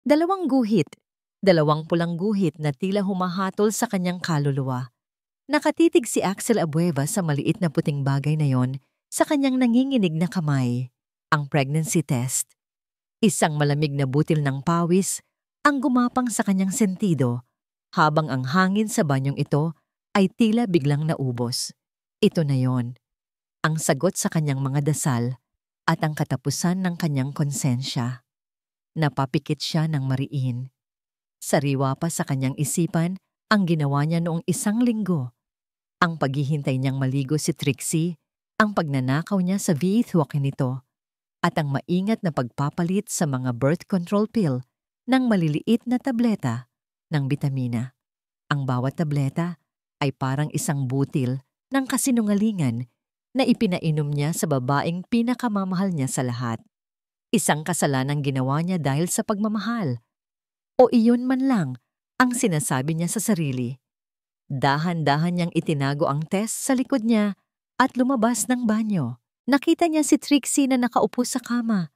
Dalawang guhit, dalawang pulang guhit na tila humahatol sa kanyang kaluluwa. Nakatitig si Axel Abueva sa maliit na puting bagay na yon, sa kanyang nanginginig na kamay. Ang pregnancy test. Isang malamig na butil ng pawis ang gumapang sa kanyang sentido, habang ang hangin sa banyong ito ay tila biglang naubos. Ito na yon, ang sagot sa kanyang mga dasal at ang katapusan ng kanyang konsensya. Napapikit siya ng mariin. Sariwa pa sa kanyang isipan ang ginawa niya noong 1 linggo. Ang paghihintay niyang maligo si Trixie, ang pagnanakaw niya sa V8 nito, at ang maingat na pagpapalit sa mga birth control pill ng maliliit na tableta ng bitamina. Ang bawat tableta ay parang isang butil ng kasinungalingan na ipinainom niya sa babaeng pinakamamahal niya sa lahat. Isang kasalanang ginawa niya dahil sa pagmamahal. O iyon man lang ang sinasabi niya sa sarili. Dahan-dahan niyang itinago ang test sa likod niya at lumabas ng banyo. Nakita niya si Trixie na nakaupo sa kama,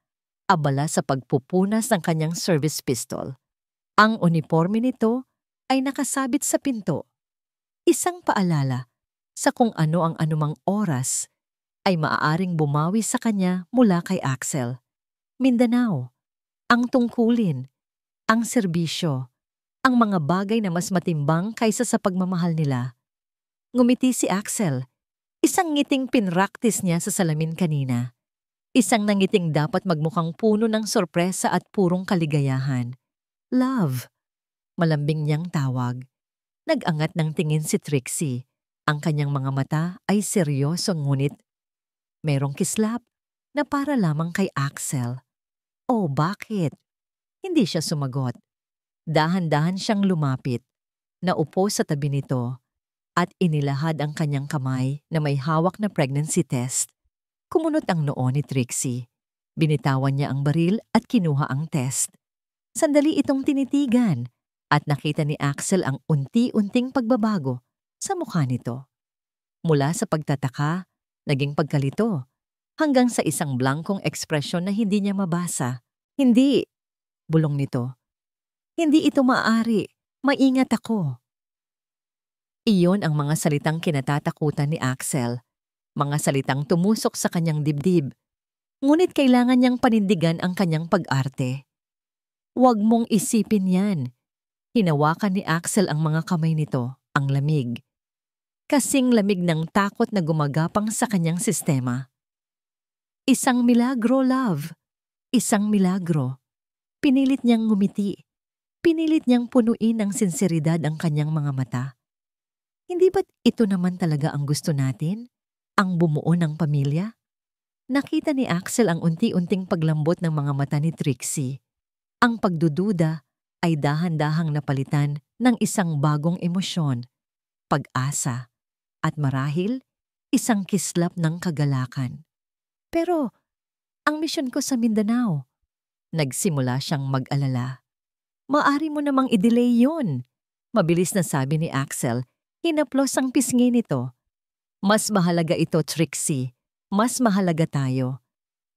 abala sa pagpupunas ng kanyang service pistol. Ang uniforme nito ay nakasabit sa pinto. Isang paalala sa kung ano ang anumang oras ay maaaring bumawi sa kanya mula kay Axel. Mindanao, ang tungkulin, ang serbisyo, ang mga bagay na mas matimbang kaysa sa pagmamahal nila. Ngumiti si Axel, isang ngiting pinraktis niya sa salamin kanina. Isang nangiting dapat magmukhang puno ng sorpresa at purong kaligayahan. Love, malambing niyang tawag. Nag-angat ng tingin si Trixie. Ang kanyang mga mata ay seryoso ngunit merong kislap na para lamang kay Axel. Oh, bakit? Hindi siya sumagot. Dahan-dahan siyang lumapit, naupo sa tabi nito, at inilahad ang kanyang kamay na may hawak na pregnancy test. Kumunot ang noo ni Trixie. Binitawan niya ang baril at kinuha ang test. Sandali itong tinitigan at nakita ni Axel ang unti-unting pagbabago sa mukha nito. Mula sa pagtataka, naging pagkalito, hanggang sa isang blankong ekspresyon na hindi niya mabasa. Hindi, bulong nito. Hindi ito maaari. Maingat ako. Iyon ang mga salitang kinatatakutan ni Axel. Mga salitang tumusok sa kanyang dibdib. Ngunit kailangan niyang panindigan ang kanyang pag-arte. Huwag mong isipin yan. Hinawakan ni Axel ang mga kamay nito, ang lamig. Kasing lamig ng takot na gumagapang sa kanyang sistema. Isang milagro, love. Isang milagro. Pinilit niyang ngumiti. Pinilit niyang punuin ng sinseridad ang kanyang mga mata. Hindi ba't ito naman talaga ang gusto natin? Ang bumuo ng pamilya? Nakita ni Axel ang unti-unting paglambot ng mga mata ni Trixie. Ang pagdududa ay dahan-dahang napalitan ng isang bagong emosyon, pag-asa, at marahil isang kislap ng kagalakan. Pero ang misyon ko sa Mindanao, nagsimula siyang mag-alala. Maari mo namang i-delay yun. Mabilis na sabi ni Axel, hinaplos ang pisngi nito. Mas mahalaga ito, Trixie. Mas mahalaga tayo.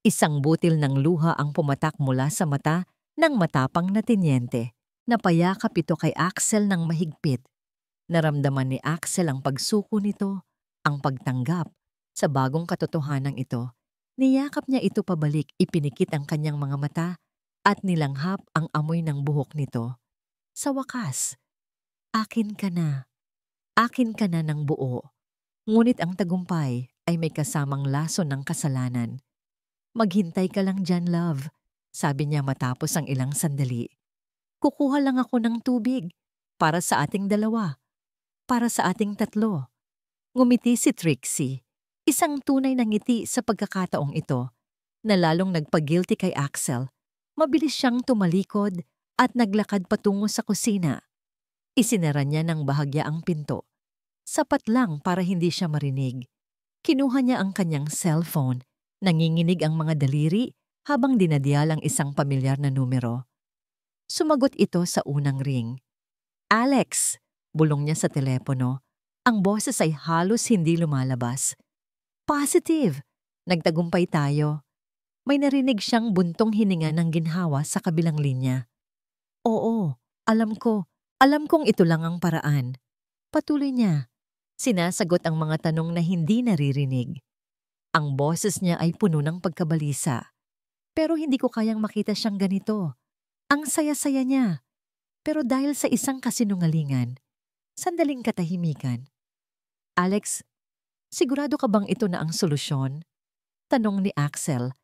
Isang butil ng luha ang pumatak mula sa mata ng matapang na tinyente. Napayakap ito kay Axel ng mahigpit. Naramdaman ni Axel ang pagsuko nito, ang pagtanggap sa bagong katotohanan ito. Niyakap niya ito pabalik, ipinikit ang kanyang mga mata at nilanghap ang amoy ng buhok nito. Sa wakas, akin ka na. Akin ka na ng buo. Ngunit ang tagumpay ay may kasamang laso ng kasalanan. Maghintay ka lang dyan, love, sabi niya matapos ang ilang sandali. Kukuha lang ako ng tubig para sa ating dalawa, para sa ating tatlo. Ngumiti si Trixie, isang tunay na ngiti sa pagkakataong ito, na lalong nagpag-guilty kay Axel. Mabilis siyang tumalikod at naglakad patungo sa kusina. Isinara niya ng bahagya ang pinto. Sapat lang para hindi siya marinig. Kinuha niya ang kanyang cellphone. Nanginginig ang mga daliri habang dinadial ang isang pamilyar na numero. Sumagot ito sa unang ring. Alex, bulong niya sa telepono. Ang boses ay halos hindi lumalabas. Positive, nagtagumpay tayo. May narinig siyang buntong hininga ng ginhawa sa kabilang linya. Alam kong ito lang ang paraan. Patuloy niya. Sinasagot ang mga tanong na hindi naririnig. Ang boses niya ay puno ng pagkabalisa. Pero hindi ko kayang makita siyang ganito. Ang saya-saya niya. Pero dahil sa isang kasinungalingan, sandaling katahimikan. Alex, sigurado ka bang ito na ang solusyon? Tanong ni Axel.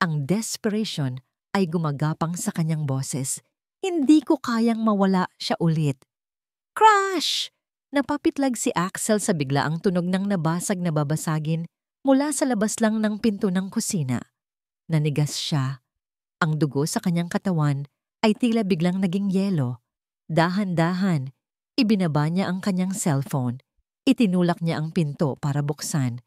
Ang desperation ay gumagapang sa kanyang boses. Hindi ko kayang mawala siya ulit. Crash! Napapitlag si Axel sa biglaang tunog ng nabasag na babasagin mula sa labas lang ng pinto ng kusina. Nanigas siya. Ang dugo sa kanyang katawan ay tila biglang naging yelo. Dahan-dahan, ibinaba niya ang kanyang cellphone. Itinulak niya ang pinto para buksan.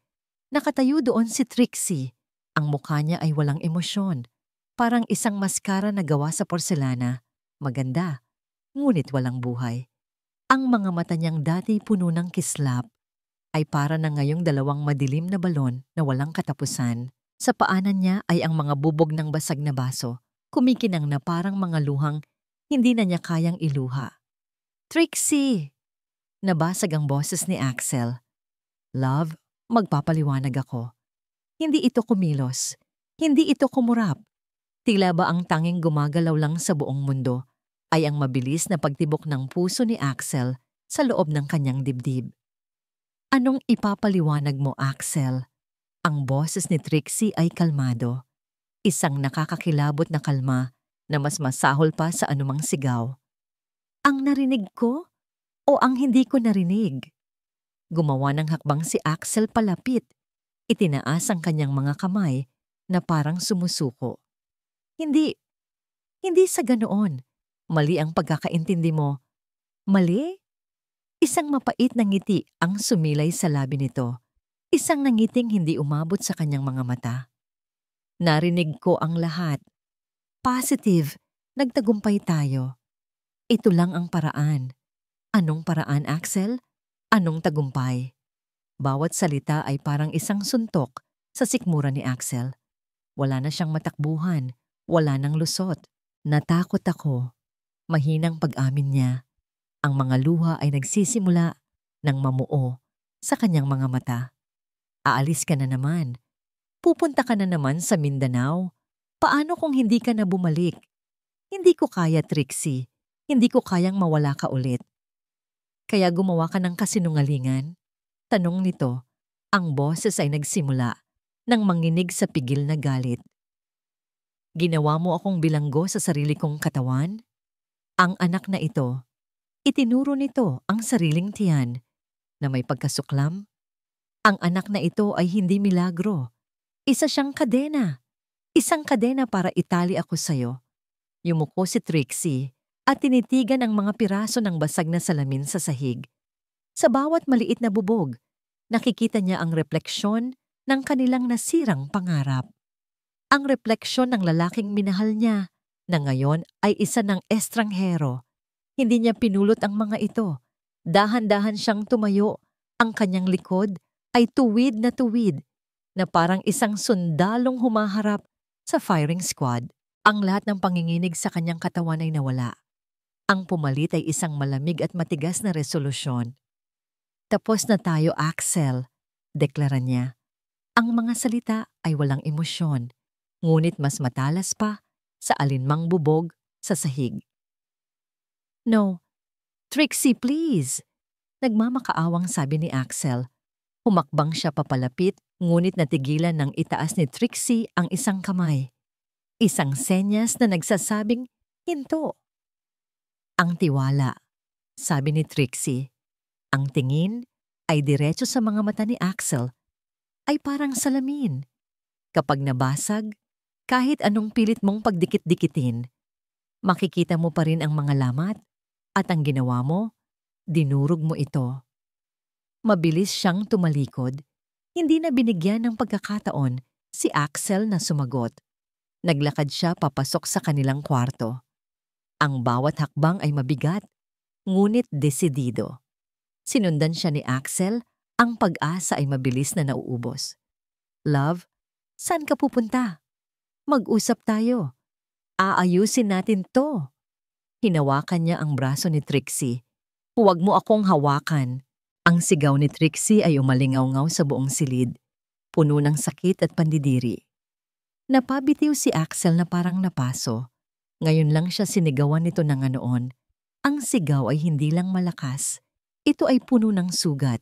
Nakatayo doon si Trixie. Ang mukha niya ay walang emosyon. Parang isang maskara na gawa sa porselana. Maganda, ngunit walang buhay. Ang mga mata niyang dati puno ng kislap ay para na ngayong dalawang madilim na balon na walang katapusan. Sa paanan niya ay ang mga bubog ng basag na baso, kumikinang na parang mga luhang hindi na niya kayang iluha. Trixie! Nabasag ang boses ni Axel. Love, magpapaliwanag ako. Hindi ito kumilos. Hindi ito kumurap. Tila ba ang tanging gumagalaw lang sa buong mundo ay ang mabilis na pagtibok ng puso ni Axel sa loob ng kanyang dibdib. Anong ipapaliwanag mo, Axel? Ang boses ni Trixie ay kalmado. Isang nakakakilabot na kalma na mas masahol pa sa anumang sigaw. Ang narinig ko o ang hindi ko narinig? Gumawa ng hakbang si Axel palapit. Itinaas ang kanyang mga kamay na parang sumusuko. Hindi sa ganoon. Mali ang pagkakaintindi mo. Mali? Isang mapait na ngiti ang sumilay sa labi nito. Isang nangiting hindi umabot sa kanyang mga mata. Narinig ko ang lahat. Positive, nagtagumpay tayo. Ito lang ang paraan. Anong paraan, Axel? Anong tagumpay? Bawat salita ay parang isang suntok sa sikmura ni Axel. Wala na siyang matakbuhan, wala nang lusot. Natakot ako. Mahinang pag-amin niya. Ang mga luha ay nagsisimula ng mamuo sa kanyang mga mata. Aalis ka na naman. Pupunta ka na naman sa Mindanao. Paano kung hindi ka na bumalik? Hindi ko kaya, Trixie. Hindi ko kayang mawala ka ulit. Kaya gumawa ka ng kasinungalingan? Tanong nito. Ang boses ay nagsimula nang manginig sa pigil na galit. Ginawa mo akong bilanggo sa sarili kong katawan? Ang anak na ito, itinuro nito ang sariling tiyan na may pagkasuklam. Ang anak na ito ay hindi milagro. Isa siyang kadena. Isang kadena para itali ako sa'yo. Yumuko si Trixie at tinitigan ang mga piraso ng basag na salamin sa sahig. Sa bawat maliit na bubog, nakikita niya ang refleksyon ng kanilang nasirang pangarap. Ang refleksyon ng lalaking minahal niya na ngayon ay isa ng estranghero. Hindi niya pinulot ang mga ito. Dahan-dahan siyang tumayo. Ang kanyang likod ay tuwid na parang isang sundalong humaharap sa firing squad. Ang lahat ng panginginig sa kanyang katawan ay nawala. Ang pumalit ay isang malamig at matigas na resolusyon. Tapos na tayo, Axel, deklara niya. Ang mga salita ay walang emosyon, ngunit mas matalas pa sa alinmang bubog sa sahig. No, Trixie, please. Nagmamakaawang sabi ni Axel. Humakbang siya papalapit, ngunit natigilan ng itaas ni Trixie ang isang kamay. Isang senyas na nagsasabing, hinto. Ang tiwala, sabi ni Trixie. Ang tingin ay diretso sa mga mata ni Axel, ay parang salamin. Kapag nabasag, kahit anong pilit mong pagdikit-dikitin, makikita mo pa rin ang mga lamat at ang ginawa mo, dinurog mo ito. Mabilis siyang tumalikod. Hindi na binigyan ng pagkakataon si Axel na sumagot. Naglakad siya papasok sa kanilang kwarto. Ang bawat hakbang ay mabigat, ngunit desidido. Sinundan siya ni Axel, ang pag-asa ay mabilis na nauubos. Love, saan ka pupunta? Mag-usap tayo. Aayusin natin to. Hinawakan niya ang braso ni Trixie. "Huwag mo akong hawakan." Ang sigaw ni Trixie ay umalingaw-ngaw sa buong silid, puno ng sakit at pandidiri. Napabitiw si Axel na parang napaso. Ngayon lang siya sinigawan nito ng anoon. Ang sigaw ay hindi lang malakas. Ito ay puno ng sugat.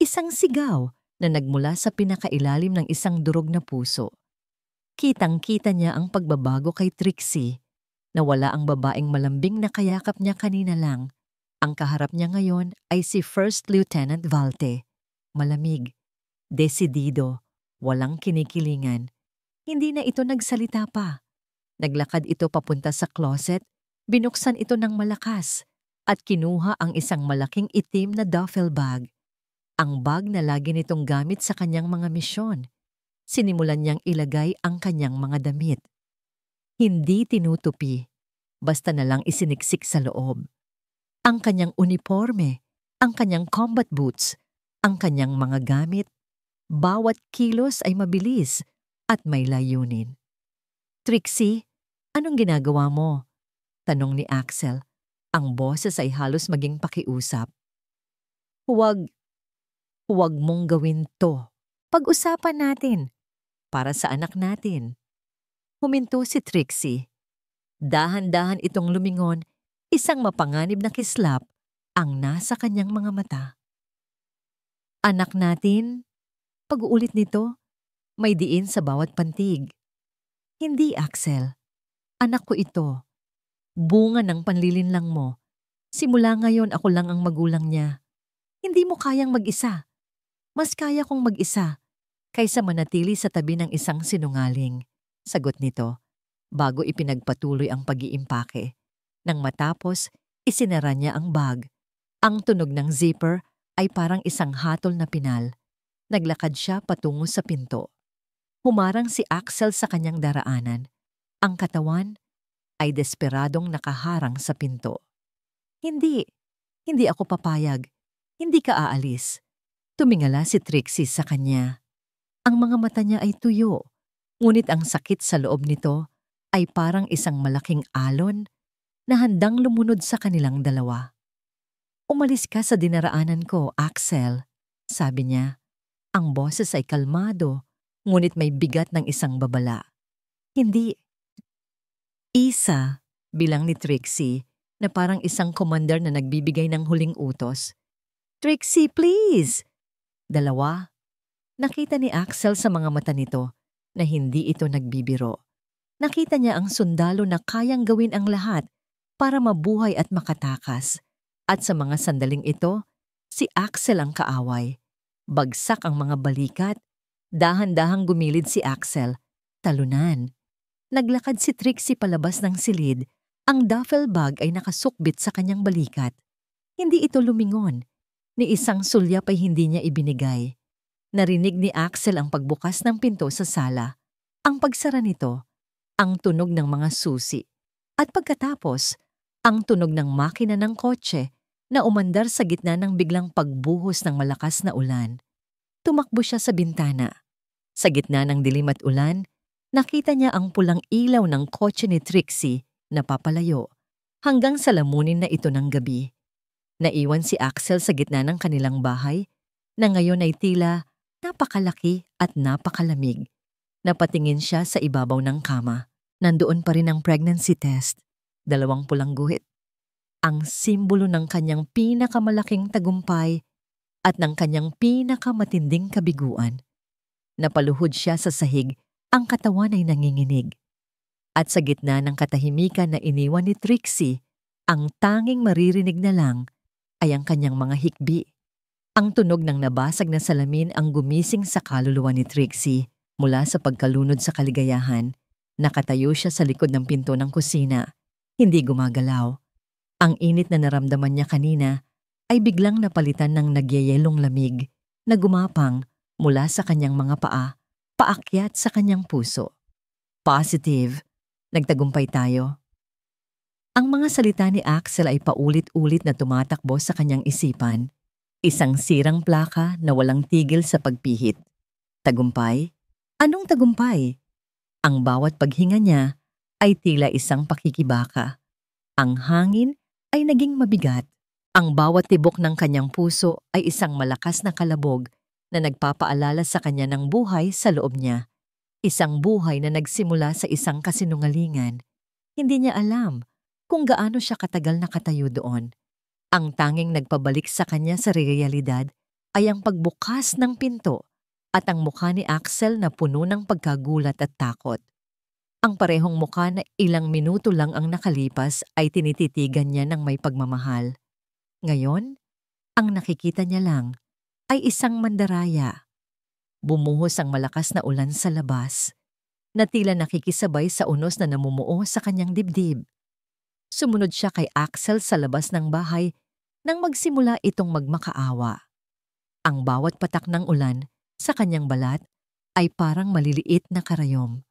Isang sigaw na nagmula sa pinakailalim ng isang durog na puso. Kitang-kita niya ang pagbabago kay Trixie. Nawala ang babaeng malambing na kayakap niya kanina lang. Ang kaharap niya ngayon ay si First Lieutenant Valte. Malamig, desidido, walang kinikilingan. Hindi na ito nagsalita pa. Naglakad ito papunta sa closet, binuksan ito ng malakas, at kinuha ang isang malaking itim na duffel bag. Ang bag na lagi nitong gamit sa kanyang mga misyon. Sinimulan niyang ilagay ang kanyang mga damit. Hindi tinutupi, basta na lang isiniksik sa loob. Ang kanyang uniforme, ang kanyang combat boots, ang kanyang mga gamit, bawat kilos ay mabilis at may layunin. "Trixie, anong ginagawa mo?" tanong ni Axel. Ang boses ay halos maging pakiusap. Huwag mong gawin to. Pag-usapan natin. Para sa anak natin." Huminto si Trixie. Dahan-dahan itong lumingon, isang mapanganib na kislap ang nasa kanyang mga mata. "Anak natin?" Pag-uulit nito, may diin sa bawat pantig. "Hindi, Axel. Anak ko ito. Bunga ng panlilinlang mo. Simula ngayon ako lang ang magulang niya. Hindi mo kayang mag-isa. Mas kaya kong mag-isa kaysa manatili sa tabi ng isang sinungaling." Sagot nito, bago ipinagpatuloy ang pag-iimpake. Nang matapos, isinara niya ang bag. Ang tunog ng zipper ay parang isang hatol na pinal. Naglakad siya patungo sa pinto. Humarang si Axel sa kanyang daraanan. Ang katawan ay desperadong nakaharang sa pinto. Hindi ako papayag. Hindi ka aalis." Tumingala si Trixie sa kanya. Ang mga mata niya ay tuyo, ngunit ang sakit sa loob nito ay parang isang malaking alon na handang lumunod sa kanilang dalawa. "Umalis ka sa dinaraanan ko, Axel," sabi niya. Ang boses ay kalmado, ngunit may bigat ng isang babala. "Hindi." "Isa," bilang ni Trixie, na parang isang commander na nagbibigay ng huling utos. "Trixie, please!" Dalawa. Nakita ni Axel sa mga mata nito na hindi ito nagbibiro. Nakita niya ang sundalo na kayang gawin ang lahat para mabuhay at makatakas. At sa mga sandaling ito, si Axel ang kaaway. Bagsak ang mga balikat. Dahan-dahang gumilid si Axel. Talunan. Naglakad si Trixie palabas ng silid. Ang duffel bag ay nakasukbit sa kanyang balikat. Hindi ito lumingon. Ni isang sulyap ay hindi niya ibinigay. Narinig ni Axel ang pagbukas ng pinto sa sala. Ang pagsara nito, ang tunog ng mga susi. At pagkatapos, ang tunog ng makina ng kotse na umandar sa gitna ng biglang pagbuhos ng malakas na ulan. Tumakbo siya sa bintana. Sa gitna ng dilim at ulan, nakita niya ang pulang ilaw ng kotse ni Trixie na papalayo hanggang sa lamunin na ito ng gabi. Naiwan si Axel sa gitna ng kanilang bahay na ngayon ay tila napakalaki at napakalamig. Napatingin siya sa ibabaw ng kama. Nandoon pa rin ang pregnancy test. 2 pulang guhit. Ang simbolo ng kanyang pinakamalaking tagumpay at ng kanyang pinakamatinding kabiguan. Napaluhod siya sa sahig, ang katawan ay nanginginig. At sa gitna ng katahimikan na iniwan ni Trixie, ang tanging maririnig na lang ay ang kanyang mga hikbi. Ang tunog ng nabasag na salamin ang gumising sa kaluluwa ni Trixie. Mula sa pagkalunod sa kaligayahan, nakatayo siya sa likod ng pinto ng kusina. Hindi gumagalaw. Ang init na naramdaman niya kanina ay biglang napalitan ng nagyayelong lamig na gumapang mula sa kanyang mga paa, paakyat sa kanyang puso. Positive. Nagtagumpay tayo. Ang mga salita ni Axel ay paulit-ulit na tumatakbo sa kanyang isipan. Isang sirang plaka na walang tigil sa pagpihit. Tagumpay? Anong tagumpay? Ang bawat paghinga niya ay tila isang pakikibaka. Ang hangin ay naging mabigat. Ang bawat tibok ng kanyang puso ay isang malakas na kalabog na nagpapaalala sa kanya ng buhay sa loob niya. Isang buhay na nagsimula sa isang kasinungalingan. Hindi niya alam kung gaano siya katagal nakatayo doon. Ang tanging nagpabalik sa kanya sa realidad ay ang pagbukas ng pinto at ang mukha ni Axel na puno ng pagkagulat at takot. Ang parehong mukha na ilang minuto lang ang nakalipas ay tinititigan niya ng may pagmamahal. Ngayon, ang nakikita niya lang ay isang mandaraya. Bumuhos ang malakas na ulan sa labas, na tila nakikisabay sa unos na namumuo sa kanyang dibdib. Sumunod siya kay Axel sa labas ng bahay nang magsimula itong magmakaawa. Ang bawat patak ng ulan sa kanyang balat ay parang maliliit na karayom.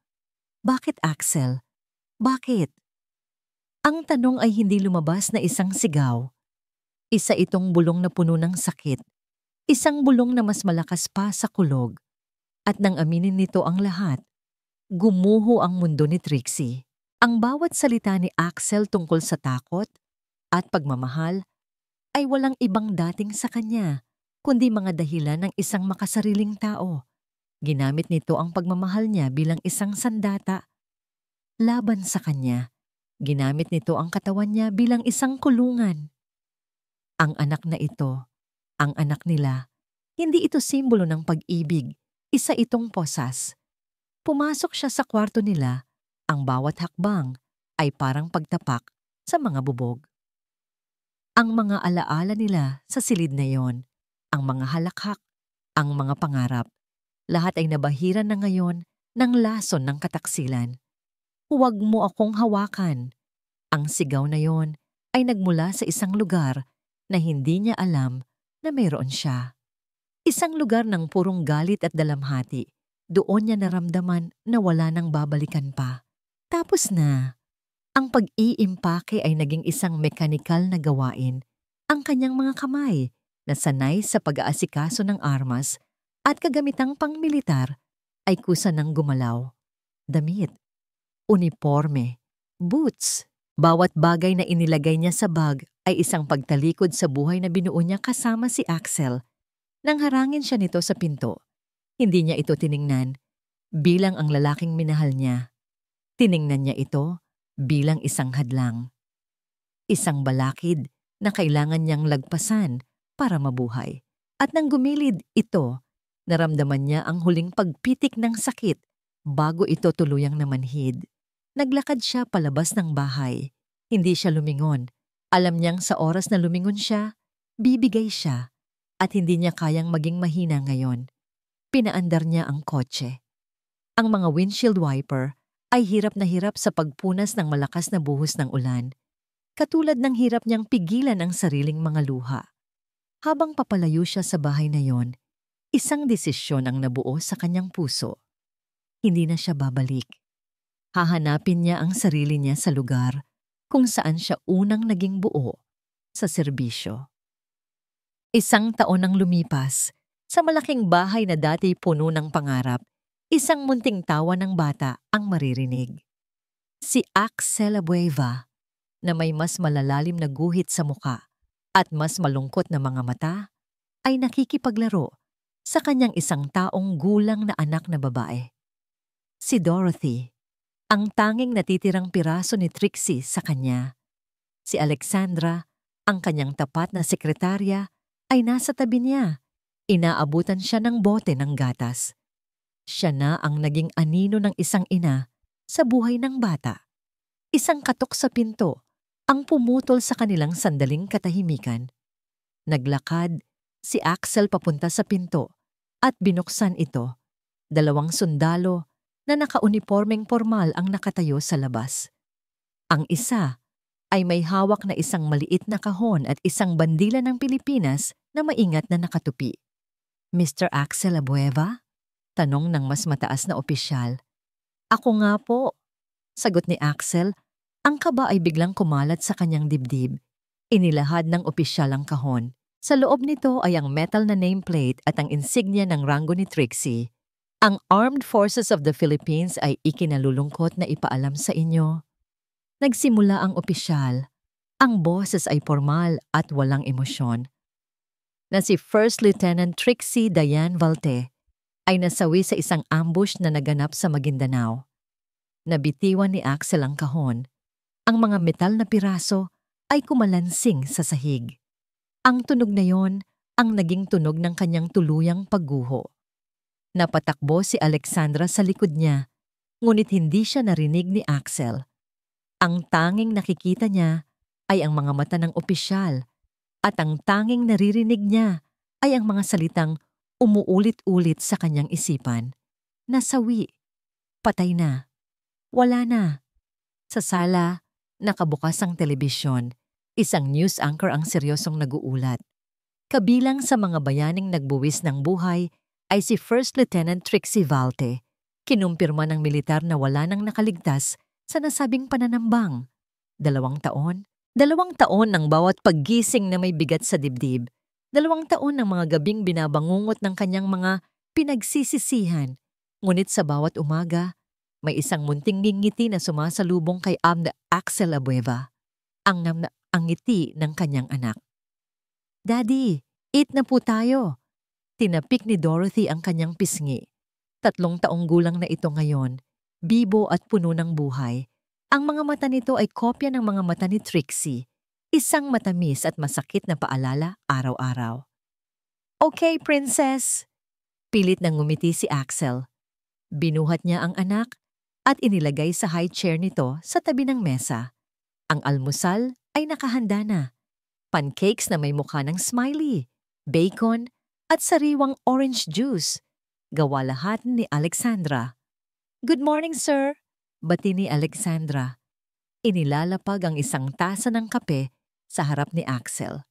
Bakit, Axel? Bakit? Ang tanong ay hindi lumabas na isang sigaw. Isa itong bulong na puno ng sakit. Isang bulong na mas malakas pa sa kulog. At nang aminin nito ang lahat, gumuho ang mundo ni Trixie. Ang bawat salita ni Axel tungkol sa takot at pagmamahal ay walang ibang dating sa kanya, kundi mga dahilan ng isang makasariling tao. Ginamit nito ang pagmamahal niya bilang isang sandata. Laban sa kanya, ginamit nito ang katawan niya bilang isang kulungan. Ang anak na ito, ang anak nila, hindi ito simbolo ng pag-ibig, isa itong posas. Pumasok siya sa kwarto nila, ang bawat hakbang ay parang pagtapak sa mga bubog. Ang mga alaala nila sa silid na yon, ang mga halakhak, ang mga pangarap, lahat ay nabahiran na ngayon ng lason ng kataksilan. Huwag mo akong hawakan. Ang sigaw na yon ay nagmula sa isang lugar na hindi niya alam na mayroon siya. Isang lugar ng purong galit at dalamhati. Doon niya naramdaman na wala nang babalikan pa. Tapos na. Ang pag-iimpake ay naging isang mekanikal na gawain. Ang kanyang mga kamay na sanay sa pag-aasikaso ng armas at kagamitang pangmilitar ay kusa ng gumalaw. Damit, uniforme, boots. Bawat bagay na inilagay niya sa bag ay isang pagtalikod sa buhay na binuo niya kasama si Axel. Nang harangin siya nito sa pinto, hindi niya ito tiningnan bilang ang lalaking minahal niya. Tiningnan niya ito bilang isang hadlang. Isang balakid na kailangan niyang lagpasan para mabuhay. At nang gumilid ito, naramdaman niya ang huling pagpitik ng sakit bago ito tuluyang namanhid. Naglakad siya palabas ng bahay. Hindi siya lumingon. Alam niyang sa oras na lumingon siya, bibigay siya. At hindi niya kayang maging mahina ngayon. Pinaandar niya ang kotse. Ang mga windshield wiper ay hirap na hirap sa pagpunas ng malakas na buhos ng ulan. Katulad ng hirap niyang pigilan ang sariling mga luha. Habang papalayo siya sa bahay na yon, isang desisyon ang nabuo sa kanyang puso. Hindi na siya babalik. Hahanapin niya ang sarili niya sa lugar kung saan siya unang naging buo, sa serbisyo. Isang taon ang lumipas, sa malaking bahay na dati puno ng pangarap, isang munting tawa ng bata ang maririnig. Si Axel Abueva, na may mas malalalim na guhit sa muka at mas malungkot na mga mata, ay nakikipaglaro sa kanyang isang taong gulang na anak na babae. Si Dorothy, ang tanging natitirang piraso ni Trixie sa kanya. Si Alexandra, ang kanyang tapat na sekretarya, ay nasa tabi niya. Inaabutan siya ng bote ng gatas. Siya na ang naging anino ng isang ina sa buhay ng bata. Isang katok sa pinto ang pumutol sa kanilang sandaling katahimikan. Naglakad si Axel papunta sa pinto at binuksan ito. 2 sundalo na nakaunipormeng formal ang nakatayo sa labas. Ang isa ay may hawak na isang maliit na kahon at isang bandila ng Pilipinas na maingat na nakatupi. Mr. Axel Abueva? Tanong ng mas mataas na opisyal. Ako nga po. Sagot ni Axel. Ang kaba ay biglang kumalat sa kanyang dibdib. Inilahad ng opisyal ang kahon. Sa loob nito ay ang metal na nameplate at ang insignia ng ranggo ni Trixie. Ang Armed Forces of the Philippines ay ikinalulungkot na ipaalam sa inyo. Nagsimula ang opisyal. Ang boses ay formal at walang emosyon. Na si First Lieutenant Trixie Diane Valte ay nasawi sa isang ambush na naganap sa Maguindanao. Nabitiwan ni Axel ang kahon. Ang mga metal na piraso ay kumalansing sa sahig. Ang tunog na yon ang naging tunog ng kanyang tuluyang pagguho. Napatakbo si Alexandra sa likod niya, ngunit hindi siya narinig ni Axel. Ang tanging nakikita niya ay ang mga mata ng opisyal at ang tanging naririnig niya ay ang mga salitang umuulit-ulit sa kanyang isipan. Nasawi. Patay na. Wala na. Sa sala, nakabukas ang telebisyon. Isang news anchor ang seryosong naguulat. Kabilang sa mga bayaning nagbuwis ng buhay ay si First Lieutenant Trixie Valte. Kinumpirma ng militar na wala nang nakaligtas sa nasabing pananambang. 2 taon? 2 taon ng bawat paggising na may bigat sa dibdib. 2 taon ng mga gabing binabangungot ng kanyang mga pinagsisisihan. Ngunit sa bawat umaga, may isang munting ngiti na sumasalubong kay Axel Abueva. Ang ngiti ng kanyang anak. "Daddy, eat na po tayo." Tinapik ni Dorothy ang kanyang pisngi. 3 taong gulang na ito ngayon, bibo at puno ng buhay. Ang mga mata nito ay kopya ng mga mata ni Trixie, isang matamis at masakit na paalala araw-araw. "Okay, princess." Pilit nang ngumiti si Axel. Binuhat niya ang anak at inilagay sa high chair nito sa tabi ng mesa. Ang almusal ay nakahanda na. Pancakes na may mukha ng smiley, bacon, at sariwang orange juice. Gawa lahat ni Alexandra. "Good morning, sir," bati ni Alexandra. Inilalapag ang isang tasa ng kape sa harap ni Axel.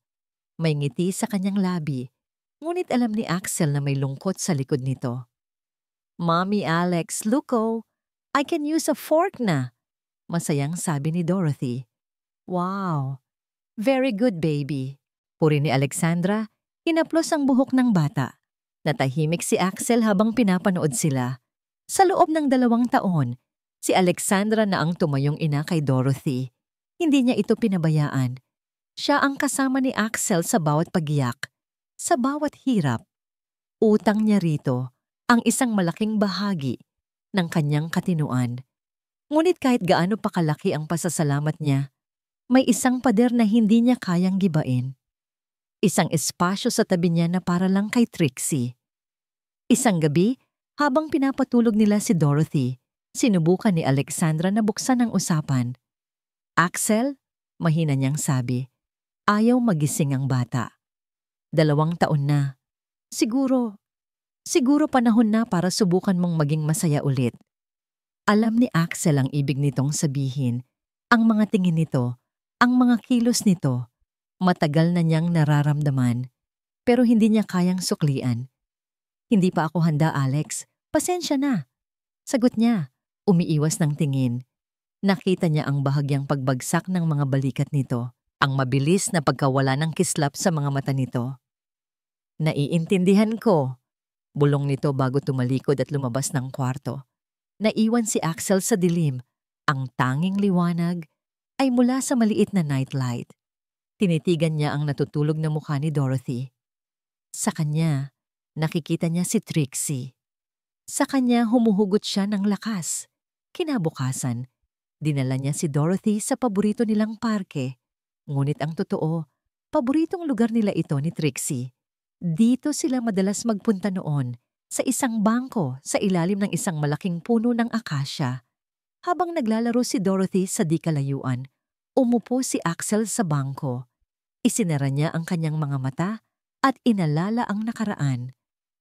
May ngiti sa kanyang labi, ngunit alam ni Axel na may lungkot sa likod nito. "Mommy Alex, look I can use a fork na," masayang sabi ni Dorothy. "Wow, very good baby." Puri ni Alexandra, hinaplos ang buhok ng bata. Natahimik si Axel habang pinapanood sila. Sa loob ng 2 taon, si Alexandra na ang tumayong ina kay Dorothy. Hindi niya ito pinabayaan. Siya ang kasama ni Axel sa bawat pagiyak, sa bawat hirap. Utang niya rito ang isang malaking bahagi ng kanyang katinuan. Ngunit kahit gaano pa kalaki ang pasasalamat niya, may isang pader na hindi niya kayang gibain. Isang espasyo sa tabi niya na para lang kay Trixie. Isang gabi, habang pinapatulog nila si Dorothy, sinubukan ni Alexandra na buksan ang usapan. "Axel," mahina niyang sabi, ayaw magising ang bata. 2 taon na. Siguro panahon na para subukan mong maging masaya ulit. Alam ni Axel ang ibig nitong sabihin. Ang mga tingin nito, ang mga kilos nito, matagal na niyang nararamdaman, pero hindi niya kayang suklian. "Hindi pa ako handa, Alex. Pasensya na." Sagot niya, umiiwas ng tingin. Nakita niya ang bahagyang pagbagsak ng mga balikat nito, ang mabilis na pagkawala ng kislap sa mga mata nito. "Naiintindihan ko," bulong nito bago tumalikod at lumabas ng kwarto. Naiwan si Axel sa dilim. Ang tanging liwanag ay mula sa maliit na nightlight. Tinitigan niya ang natutulog na mukha ni Dorothy. Sa kanya, nakikita niya si Trixie. Sa kanya humuhugot siya ng lakas. Kinabukasan, dinala niya si Dorothy sa paborito nilang parke. Ngunit ang totoo, paboritong lugar nila ito ni Trixie. Dito sila madalas magpunta noon, sa isang bangko sa ilalim ng isang malaking puno ng akasya. Habang naglalaro si Dorothy sa di kalayuan, umupo si Axel sa bangko. Isinara niya ang kanyang mga mata at inalala ang nakaraan.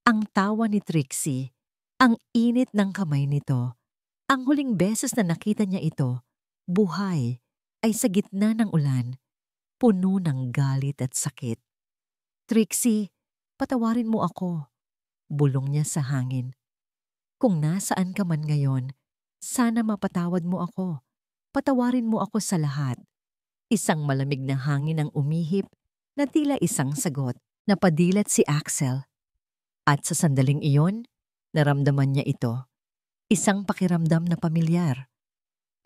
Ang tawa ni Trixie, ang init ng kamay nito. Ang huling beses na nakita niya ito, buhay, ay sa gitna ng ulan, puno ng galit at sakit. "Trixie, patawarin mo ako," bulong niya sa hangin. "Kung nasaan ka man ngayon, sana mapatawad mo ako. Patawarin mo ako sa lahat." Isang malamig na hangin ang umihip na tila isang sagot. Napadilat si Axel. At sa sandaling iyon, naramdaman niya ito. Isang pakiramdam na pamilyar.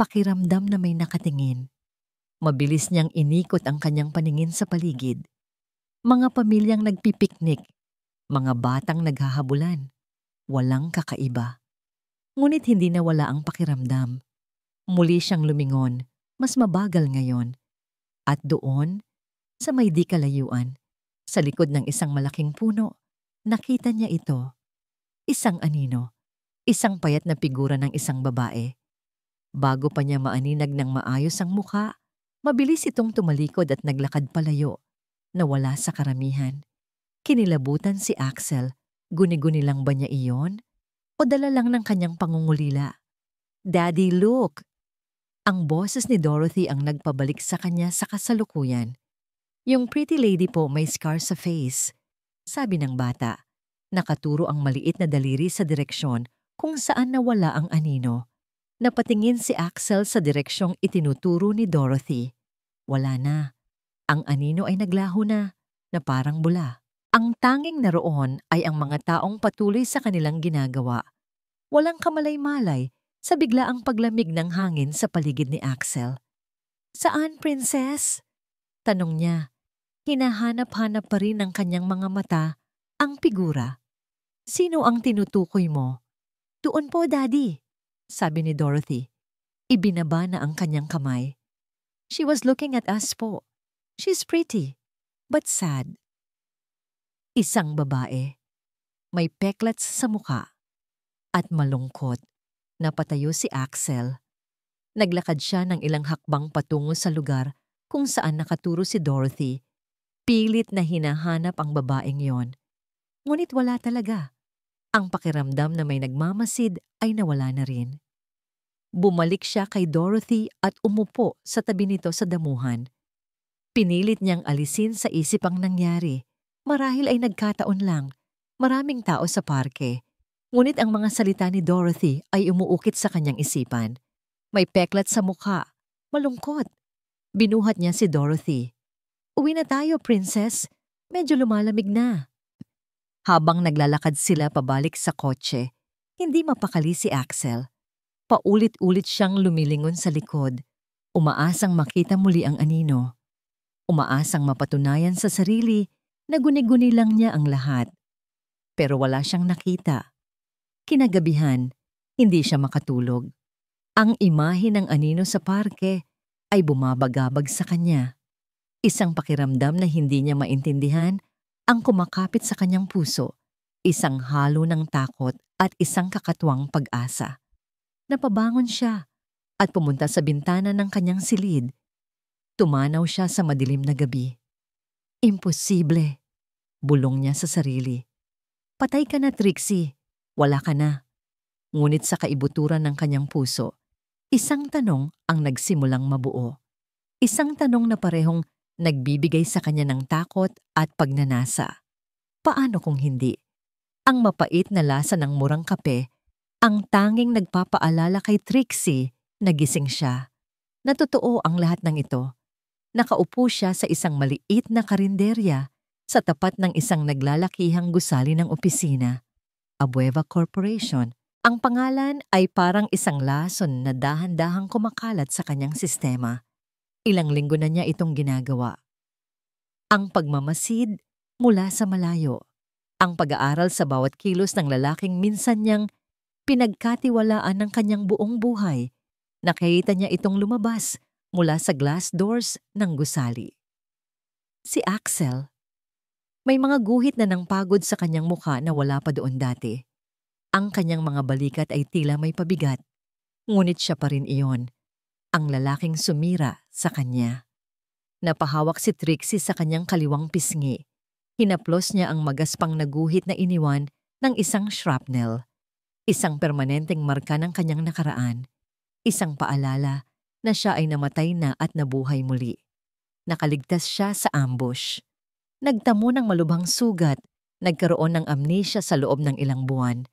Pakiramdam na may nakatingin. Mabilis niyang inikot ang kanyang paningin sa paligid. Mga pamilyang nagpipiknik, mga batang naghahabulan. Walang kakaiba. Ngunit hindi nawala ang pakiramdam. Muli siyang lumingon, mas mabagal ngayon. At doon, sa may di kalayuan, sa likod ng isang malaking puno, nakita niya ito. Isang anino, isang payat na figura ng isang babae. Bago pa niya maaninag ng maayos ang muka, mabilis itong tumalikod at naglakad palayo, nawala sa karamihan. Kinilabutan si Axel. Guni-guni lang ba niya iyon? O dala lang ng kanyang pangungulila? "Daddy, look!" Ang boses ni Dorothy ang nagpabalik sa kanya sa kasalukuyan. "Yung pretty lady po may scar sa face," sabi ng bata. Nakaturo ang maliit na daliri sa direksyon kung saan nawala ang anino. Napatingin si Axel sa direksyong itinuturo ni Dorothy. Wala na. Ang anino ay naglaho na parang bula. Ang tanging naroon ay ang mga taong patuloy sa kanilang ginagawa. Walang kamalay-malay sa biglaang paglamig ng hangin sa paligid ni Axel. "Saan, princess?" tanong niya. Hinahanap-hanap pa rin ng kanyang mga mata ang figura. "Sino ang tinutukoy mo?" "Doon po, Daddy," sabi ni Dorothy. Ibinaba na ang kanyang kamay. "She was looking at us po. She's pretty, but sad." Isang babae. May peklats sa muka. At malungkot. Napatayo si Axel. Naglakad siya ng ilang hakbang patungo sa lugar kung saan nakaturo si Dorothy. Pilit na hinahanap ang babaeng yon. Ngunit wala talaga. Ang pakiramdam na may nagmamasid ay nawala na rin. Bumalik siya kay Dorothy at umupo sa tabi nito sa damuhan. Pinilit niyang alisin sa isip ang nangyari. Marahil ay nagkataon lang. Maraming tao sa parke. Ngunit ang mga salita ni Dorothy ay umuukit sa kanyang isipan. May peklat sa mukha. Malungkot. Binuhat niya si Dorothy. "Uwi na tayo, princess. Medyo lumalamig na." Habang naglalakad sila pabalik sa kotse, hindi mapakali si Axel. Paulit-ulit siyang lumilingon sa likod. Umaasang makita muli ang anino. Umaasang mapatunayan sa sarili na guni-guni lang niya ang lahat. Pero wala siyang nakita. Kinagabihan, hindi siya makatulog. Ang imahe ng anino sa parke ay bumabagabag sa kanya. Isang pakiramdam na hindi niya maintindihan ang kumakapit sa kanyang puso. Isang halo ng takot at isang kakatuwang pag-asa. Napabangon siya at pumunta sa bintana ng kanyang silid. Tumanaw siya sa madilim na gabi. Imposible, bulong niya sa sarili. Patay ka na, Trixie. Wala ka na. Ngunit sa kaibuturan ng kanyang puso, isang tanong ang nagsimulang mabuo. Isang tanong na parehong nagbibigay sa kanya ng takot at pagnanasa. Paano kung hindi? Ang mapait na lasa ng murang kape, ang tanging nagpapaalala kay Trixie na gising siya. Natotoo ang lahat ng ito. Nakaupo siya sa isang maliit na karinderya sa tapat ng isang naglalakihang gusali ng opisina. Abueva Corporation. Ang pangalan ay parang isang lason na dahan-dahang kumakalat sa kanyang sistema. Ilang linggo na niya itong ginagawa. Ang pagmamasid mula sa malayo. Ang pag-aaral sa bawat kilos ng lalaking minsan niyang pinagkatiwalaan ng kanyang buong buhay. Nakita niya itong lumabas mula sa glass doors ng gusali. Si Axel. May mga guhit na ng pagod sa kanyang mukha na wala pa doon dati. Ang kanyang mga balikat ay tila may pabigat. Ngunit siya pa rin iyon. Ang lalaking sumira sa kanya. Napahawak si Trixie sa kanyang kaliwang pisngi. Hinaplos niya ang magaspang na guhit na iniwan ng isang shrapnel. Isang permanenteng marka ng kanyang nakaraan. Isang paalala na siya ay namatay na at nabuhay muli. Nakaligtas siya sa ambush. Nagtamo ng malubhang sugat, nagkaroon ng amnesia sa loob ng ilang buwan,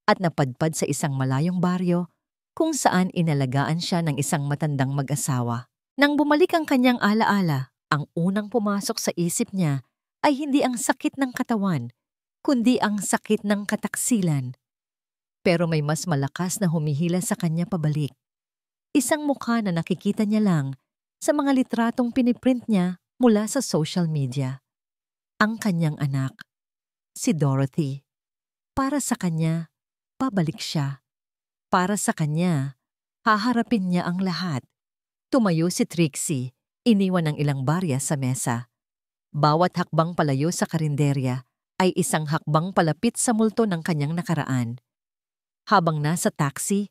at napadpad sa isang malayong baryo kung saan inalagaan siya ng isang matandang mag-asawa. Nang bumalik ang kanyang alaala, ang unang pumasok sa isip niya ay hindi ang sakit ng katawan, kundi ang sakit ng kataksilan. Pero may mas malakas na humihila sa kanya pabalik. Isang mukha na nakikita niya lang sa mga litratong piniprint niya mula sa social media. Ang kanyang anak, si Dorothy. Para sa kanya, babalik siya. Para sa kanya, haharapin niya ang lahat. Tumayo si Trixie, iniwan ng ilang barya sa mesa. Bawat hakbang palayo sa karinderya ay isang hakbang palapit sa multo ng kanyang nakaraan. Habang nasa taxi,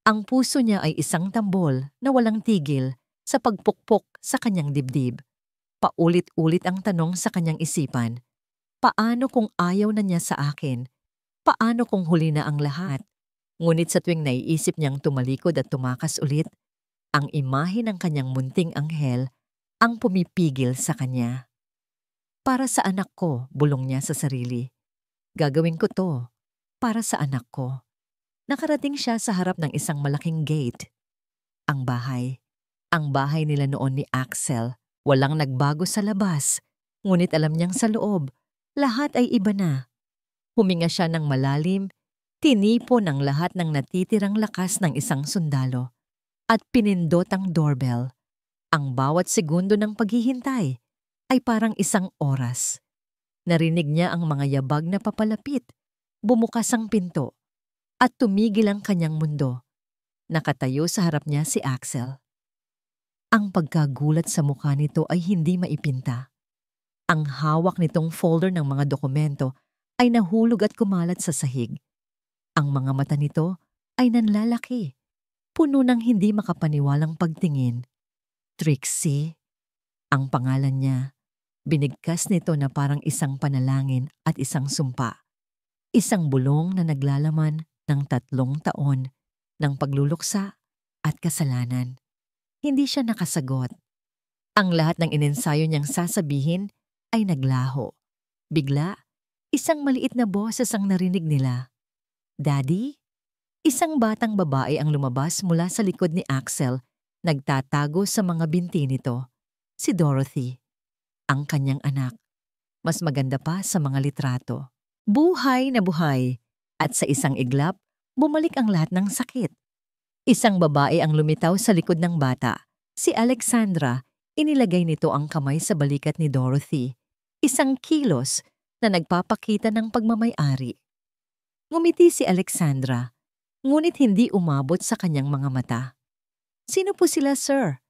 ang puso niya ay isang tambol na walang tigil sa pagpukpok sa kanyang dibdib. Paulit-ulit ang tanong sa kanyang isipan, paano kung ayaw na niya sa akin? Paano kung huli na ang lahat? Ngunit sa tuwing naiisip niyang tumalikod at tumakas ulit, ang imahe ng kanyang munting anghel ang pumipigil sa kanya. Para sa anak ko, bulong niya sa sarili. Gagawin ko to para sa anak ko. Nakarating siya sa harap ng isang malaking gate. Ang bahay. Ang bahay nila noon ni Axel. Walang nagbago sa labas. Ngunit alam niyang sa loob, lahat ay iba na. Huminga siya ng malalim, tinipo ng lahat ng natitirang lakas ng isang sundalo, at pinindot ang doorbell. Ang bawat segundo ng paghihintay ay parang isang oras. Narinig niya ang mga yabag na papalapit, bumukas ang pinto, at tumigil ang kanyang mundo. Nakatayo sa harap niya si Axel. Ang pagkagulat sa mukha nito ay hindi maipinta. Ang hawak nitong folder ng mga dokumento ay nahulog at kumalat sa sahig. Ang mga mata nito ay nanlalaki, puno ng hindi makapaniwalang pagtingin. Trixie, ang pangalan niya. Binigkas nito na parang isang panalangin at isang sumpa. Isang bulong na naglalaman ng 3 taon ng pagluluksa at kasalanan. Hindi siya nakasagot. Ang lahat ng inensayo niyang sasabihin ay naglaho. Bigla, isang maliit na boses ang narinig nila. Daddy? Isang batang babae ang lumabas mula sa likod ni Axel, nagtatago sa mga binti nito. Si Dorothy, ang kanyang anak. Mas maganda pa sa mga litrato. Buhay na buhay. At sa isang iglap, bumalik ang lahat ng sakit. Isang babae ang lumitaw sa likod ng bata. Si Alexandra, inilagay nito ang kamay sa balikat ni Dorothy. Isang kilos na nagpapakita ng pagmamay-ari. Ngumiti si Alexandra, ngunit hindi umabot sa kanyang mga mata. Sino po sila, sir?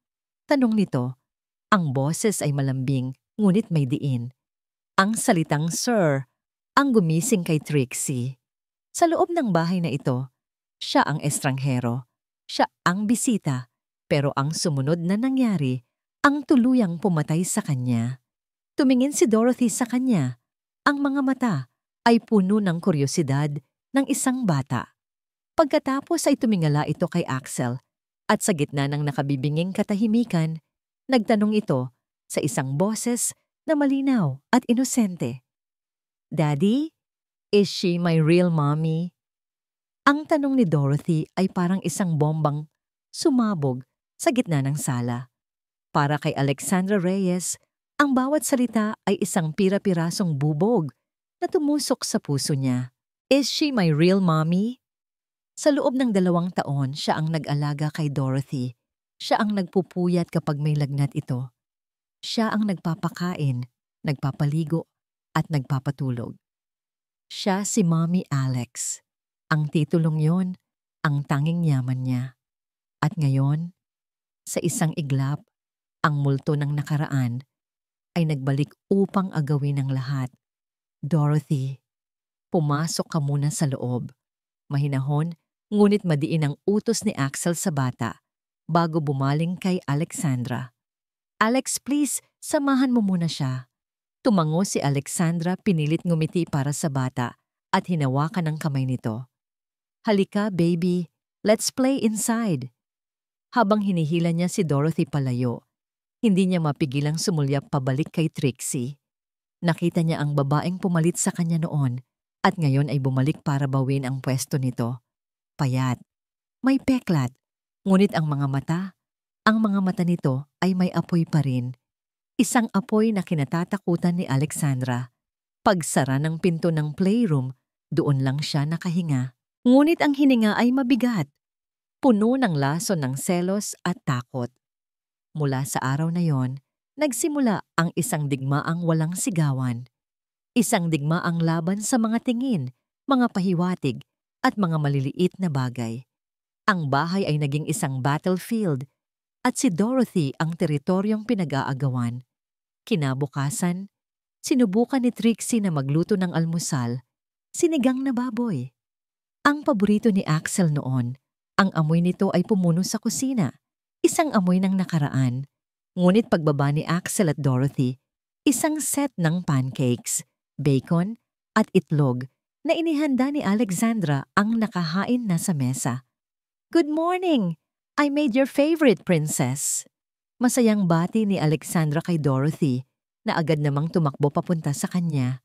Tanong nito. Ang boses ay malambing, ngunit may diin. Ang salitang sir ang gumising kay Trixie. Sa loob ng bahay na ito, siya ang estranghero. Siya ang bisita, pero ang sumunod na nangyari, ang tuluyang pumatay sa kanya. Tumingin si Dorothy sa kanya. Ang mga mata ay puno ng kuryosidad ng isang bata. Pagkatapos ay tumingala ito kay Axel, at sa gitna ng nakabibinging katahimikan, nagtanong ito sa isang boses na malinaw at inosente. Daddy, is she my real mommy? Ang tanong ni Dorothy ay parang isang bombang sumabog sa gitna ng sala. Para kay Alexandra Reyes, ang bawat salita ay isang pira-pirasong bubog na tumusok sa puso niya. Is she my real mommy? Sa loob ng 2 taon, siya ang nag-alaga kay Dorothy. Siya ang nagpupuyat kapag may lagnat ito. Siya ang nagpapakain, nagpapaligo, at nagpapatulog. Siya si Mommy Alex. Ang titulong yon, ang tanging yaman niya. At ngayon, sa isang iglap, ang multo ng nakaraan ay nagbalik upang agawin ang lahat. Dorothy, pumasok ka muna sa loob. Mahinahon, ngunit madiin ang utos ni Axel sa bata bago bumaling kay Alexandra. Alex, please, samahan mo muna siya. Tumango si Alexandra, pinilit ngumiti para sa bata at hinawakan ang kamay nito. Halika, baby. Let's play inside. Habang hinihila niya si Dorothy palayo, hindi niya mapigilang sumulyap pabalik kay Trixie. Nakita niya ang babaeng pumalit sa kanya noon at ngayon ay bumalik para bawin ang pwesto nito. Payat, may peklat, ngunit ang mga mata nito ay may apoy pa rin. Isang apoy na kinatatakutan ni Alexandra. Pagsara ng pinto ng playroom, doon lang siya nakahinga. Ngunit ang hininga ay mabigat, puno ng lason ng selos at takot. Mula sa araw na yon, nagsimula ang isang digmaang walang sigawan. Isang digmaang laban sa mga tingin, mga pahiwatig, at mga maliliit na bagay. Ang bahay ay naging isang battlefield at si Dorothy ang teritoryong pinag-aagawan. Kinabukasan, sinubukan ni Trixie na magluto ng almusal, sinigang na baboy. Ang paborito ni Axel noon, ang amoy nito ay pumuno sa kusina, isang amoy ng nakaraan. Ngunit pagbaba ni Axel at Dorothy, isang set ng pancakes, bacon, at itlog na inihanda ni Alexandra ang nakahain na sa mesa. "Good morning! I made your favorite, princess!" Masayang bati ni Alexandra kay Dorothy na agad namang tumakbo papunta sa kanya.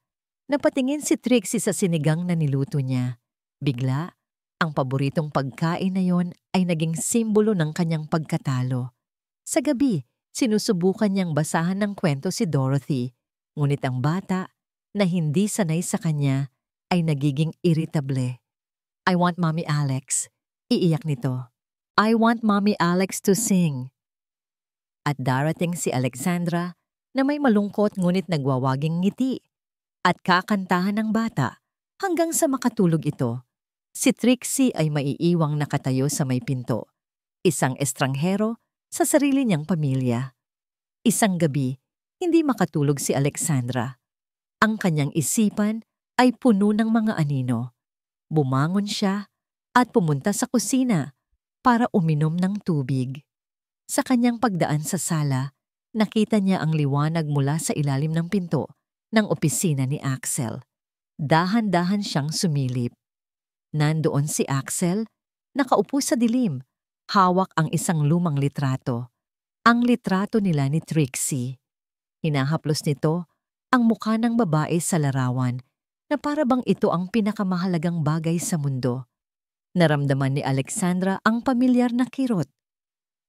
Napatingin si Trixie sa sinigang na niluto niya. Bigla, ang paboritong pagkain na yon ay naging simbolo ng kanyang pagkatalo. Sa gabi, sinusubukan niyang basahan ng kwento si Dorothy, ngunit ang bata, na hindi sanay sa kanya, ay nagiging irritable. "I want Mommy Alex." Iiyak nito. "I want Mommy Alex to sing." At darating si Alexandra na may malungkot ngunit nagwawaging ngiti at kakantahan ng bata hanggang sa makatulog ito. Si Trixie ay maiiwang nakatayo sa may pinto, isang estranghero sa sarili niyang pamilya. Isang gabi, hindi makatulog si Alexandra. Ang kanyang isipan ay puno ng mga anino. Bumangon siya at pumunta sa kusina para uminom ng tubig. Sa kanyang pagdaan sa sala, nakita niya ang liwanag mula sa ilalim ng pinto ng opisina ni Axel. Dahan-dahan siyang sumilip. Nandoon si Axel, nakaupo sa dilim, hawak ang isang lumang litrato. Ang litrato nila ni Trixie. Hinahaplos nito ang mukha ng babae sa larawan na para bang ito ang pinakamahalagang bagay sa mundo. Naramdaman ni Alexandra ang pamilyar na kirot.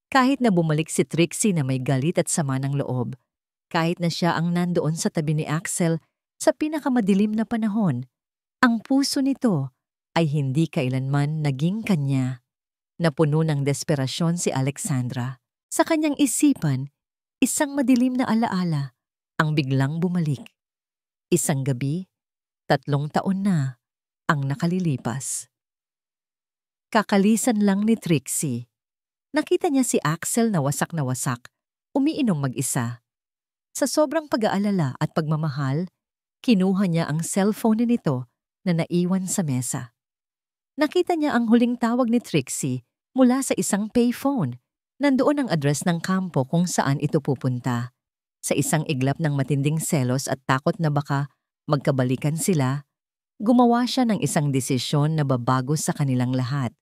Kahit na bumalik si Trixie na may galit at sama ng loob, kahit na siya ang nandoon sa tabi ni Axel sa pinakamadilim na panahon, ang puso nito ay hindi kailanman naging kanya. Napuno ng desperasyon si Alexandra. Sa kanyang isipan, isang madilim na alaala ang biglang bumalik. Isang gabi, 3 taon na ang nakalilipas. Kakalisan lang ni Trixie. Nakita niya si Axel na wasak, umiinom mag-isa. Sa sobrang pag-aalala at pagmamahal, kinuha niya ang cellphone nito na naiwan sa mesa. Nakita niya ang huling tawag ni Trixie mula sa isang payphone. Nandoon ang address ng kampo kung saan ito pupunta. Sa isang iglap ng matinding selos at takot na baka magkabalikan sila, gumawa siya ng isang desisyon na babago sa kanilang lahat.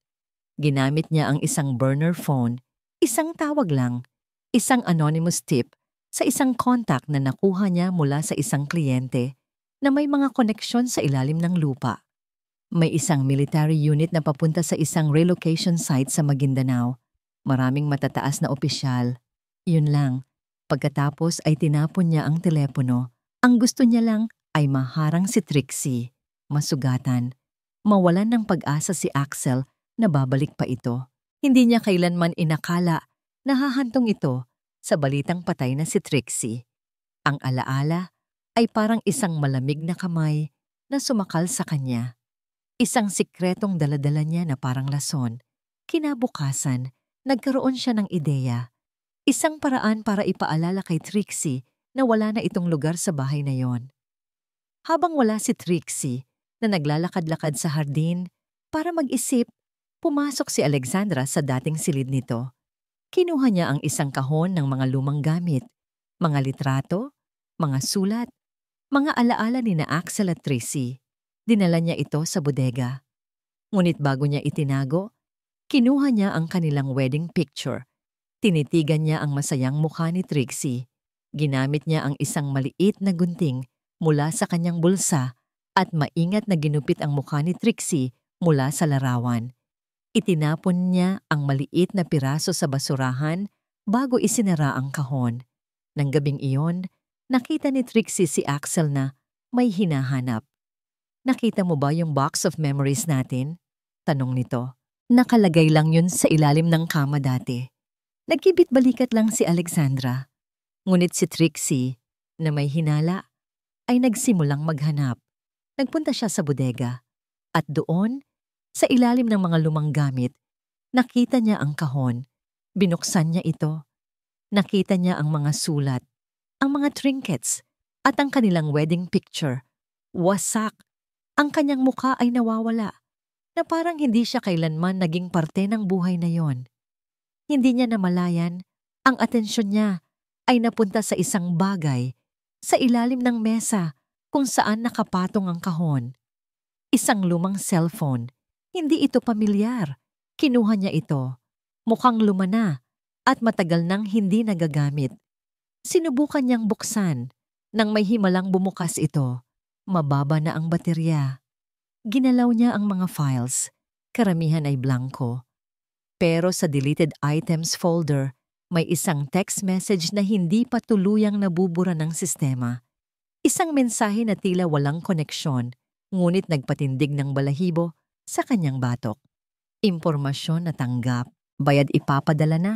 Ginamit niya ang isang burner phone, isang tawag lang, isang anonymous tip sa isang contact na nakuha niya mula sa isang kliyente na may mga koneksyon sa ilalim ng lupa. May isang military unit na papunta sa isang relocation site sa Maguindanao. Maraming matataas na opisyal. Yun lang. Pagkatapos ay tinapon niya ang telepono. Ang gusto niya lang ay maharang si Trixie, masugatan, mawalan ng pag-asa si Axel na babalik pa ito. Hindi niya kailanman inakala na hahantong ito sa balitang patay na si Trixie. Ang alaala ay parang isang malamig na kamay na sumakal sa kanya. Isang sikretong daladala niya na parang lason. Kinabukasan, nagkaroon siya ng ideya. Isang paraan para ipaalala kay Trixie na wala na itong lugar sa bahay na yon. Habang wala si Trixie na naglalakad-lakad sa hardin para mag-isip, pumasok si Alexandra sa dating silid nito. Kinuha niya ang isang kahon ng mga lumang gamit, mga litrato, mga sulat, mga alaala ni na Axel at Trixie. Dinala niya ito sa bodega. Ngunit bago niya itinago, kinuha niya ang kanilang wedding picture. Tinitigan niya ang masayang mukha ni Trixie. Ginamit niya ang isang maliit na gunting mula sa kanyang bulsa at maingat na ginupit ang mukha ni Trixie mula sa larawan. Itinapon niya ang maliit na piraso sa basurahan bago isinara ang kahon. Nang gabing iyon, nakita ni Trixie si Axel na may hinahanap. "Nakita mo ba yung box of memories natin?" tanong nito. "Nakalagay lang yun sa ilalim ng kama dati." Nagkibit-balikat lang si Alexandra. Ngunit si Trixie, na may hinala, ay nagsimulang maghanap. Nagpunta siya sa bodega. At doon, sa ilalim ng mga lumang gamit, nakita niya ang kahon. Binuksan niya ito. Nakita niya ang mga sulat, ang mga trinkets, at ang kanilang wedding picture. Wasak. Ang kanyang mukha ay nawawala, na parang hindi siya kailanman naging parte ng buhay na yon. Hindi niya namalayan, ang atensyon niya ay napunta sa isang bagay sa ilalim ng mesa kung saan nakapatong ang kahon. Isang lumang cellphone. Hindi ito pamilyar. Kinuha niya ito. Mukhang luma na at matagal nang hindi nagagamit. Sinubukan niyang buksan. Nang may himalang bumukas ito, mababa na ang baterya. Ginalaw niya ang mga files. Karamihan ay blanko. Pero sa deleted items folder, may isang text message na hindi pa tuluyang nabubura ng sistema. Isang mensahe na tila walang koneksyon, ngunit nagpatindig ng balahibo sa kanyang batok. Impormasyon na tanggap, bayad ipapadala na.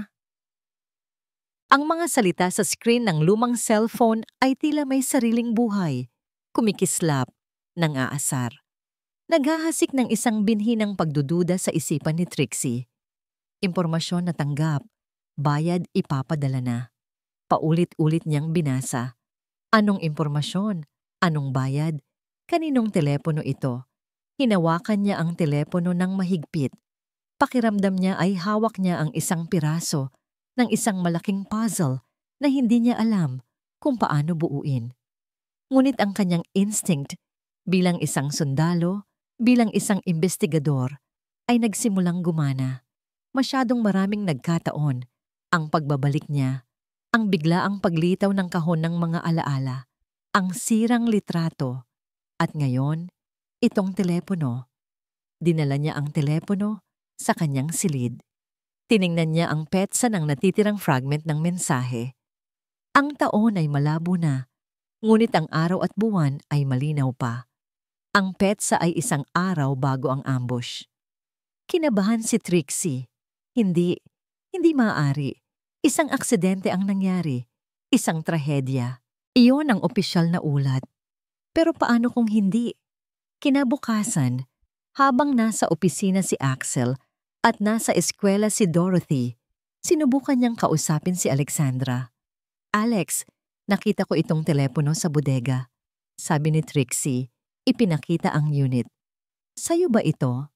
Ang mga salita sa screen ng lumang cellphone ay tila may sariling buhay, kumikislap, nang-aasar. Naghahasik ng isang binhi ng pagdududa sa isipan ni Trixie. Impormasyon na tanggap, bayad ipapadala na. Paulit-ulit niyang binasa. Anong impormasyon? Anong bayad? Kaninong telepono ito? Hinawakan niya ang telepono ng mahigpit. Pakiramdam niya ay hawak niya ang isang piraso ng isang malaking puzzle na hindi niya alam kung paano buuin. Ngunit ang kanyang instinct bilang isang sundalo, bilang isang investigador, ay nagsimulang gumana. Masyadong maraming nagkataon ang pagbabalik niya, ang biglaang paglitaw ng kahon ng mga alaala, ang sirang litrato, at ngayon, itong telepono. Dinala niya ang telepono sa kanyang silid. Tiningnan niya ang petsa ng natitirang fragment ng mensahe. Ang taon ay malabo na, ngunit ang araw at buwan ay malinaw pa. Ang petsa ay isang araw bago ang ambush. Kinabahan si Trixie. Hindi maaari. Isang aksidente ang nangyari. Isang trahedya. Iyon ang opisyal na ulat. Pero paano kung hindi? Kinabukasan, habang nasa opisina si Axel at nasa eskwela si Dorothy, sinubukan niyang kausapin si Alexandra. Alex, nakita ko itong telepono sa bodega. Sabi ni Trixie, ipinakita ang unit. Sa'yo ba ito?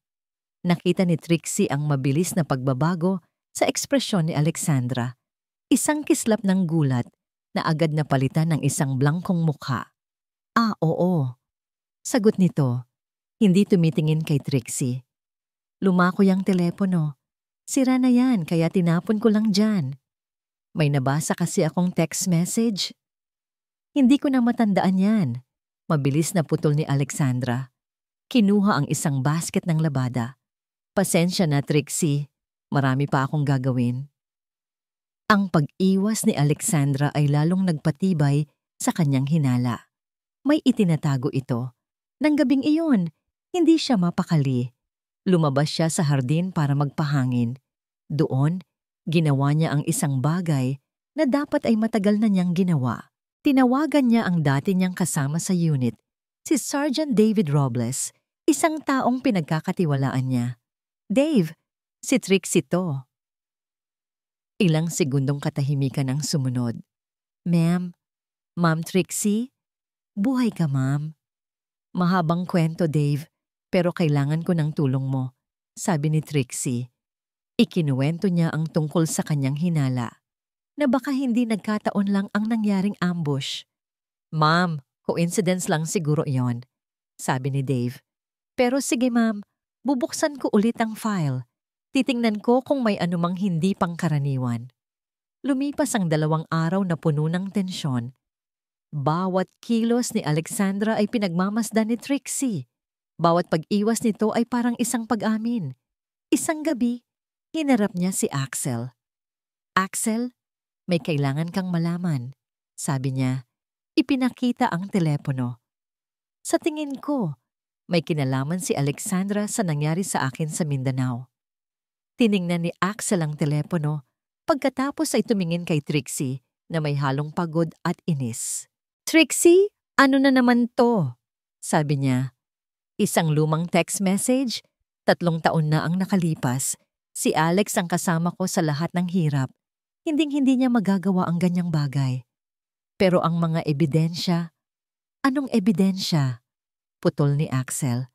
Nakita ni Trixie ang mabilis na pagbabago sa ekspresyon ni Alexandra. Isang kislap ng gulat na agad na palitan ng isang blangkong mukha. Ah, oo. Sagot nito, hindi tumitingin kay Trixie. Lumako yung telepono. Sira na yan kaya tinapon ko lang dyan. May nabasa kasi akong text message. Hindi ko na matandaan yan. Mabilis na putol ni Alexandra. Kinuha ang isang basket ng labada. Pasensya na, Trixie. Marami pa akong gagawin. Ang pag-iwas ni Alexandra ay lalong nagpatibay sa kanyang hinala. May itinatago ito. Nang gabing iyon, hindi siya mapakali. Lumabas siya sa hardin para magpahangin. Doon, ginawa niya ang isang bagay na dapat ay matagal na niyang ginawa. Tinawagan niya ang dati niyang kasama sa unit, si Sergeant David Robles, isang taong pinagkakatiwalaan niya. Dave, si Trixie to. Ilang segundong katahimikan ang sumunod. Ma'am, Ma'am Trixie? Buhay ka, ma'am. Mahabang kwento, Dave, pero kailangan ko ng tulong mo, sabi ni Trixie. Ikinuwento niya ang tungkol sa kanyang hinala, na baka hindi nagkataon lang ang nangyaring ambush. Ma'am, coincidence lang siguro iyon, sabi ni Dave. Pero sige ma'am, bubuksan ko ulit ang file. Titingnan ko kung may anumang hindi pangkaraniwan. Lumipas ang 2 araw na puno ng tensyon. Bawat kilos ni Alexandra ay pinagmamasdan ni Trixie. Bawat pag-iwas nito ay parang isang pag-amin. Isang gabi, hinarap niya si Axel. Axel, may kailangan kang malaman, sabi niya. Ipinakita ang telepono. Sa tingin ko, may kinalaman si Alexandra sa nangyari sa akin sa Mindanao. Tiningnan ni Axel ang telepono Pagkatapos ay tumingin kay Trixie na may halong pagod at inis. "Trixie, ano na naman to?" sabi niya. Isang lumang text message, 3 taon na ang nakalipas. Si Alex ang kasama ko sa lahat ng hirap. Hinding-hindi niya magagawa ang ganyang bagay. Pero ang mga ebidensya, anong ebidensya? Putol ni Axel.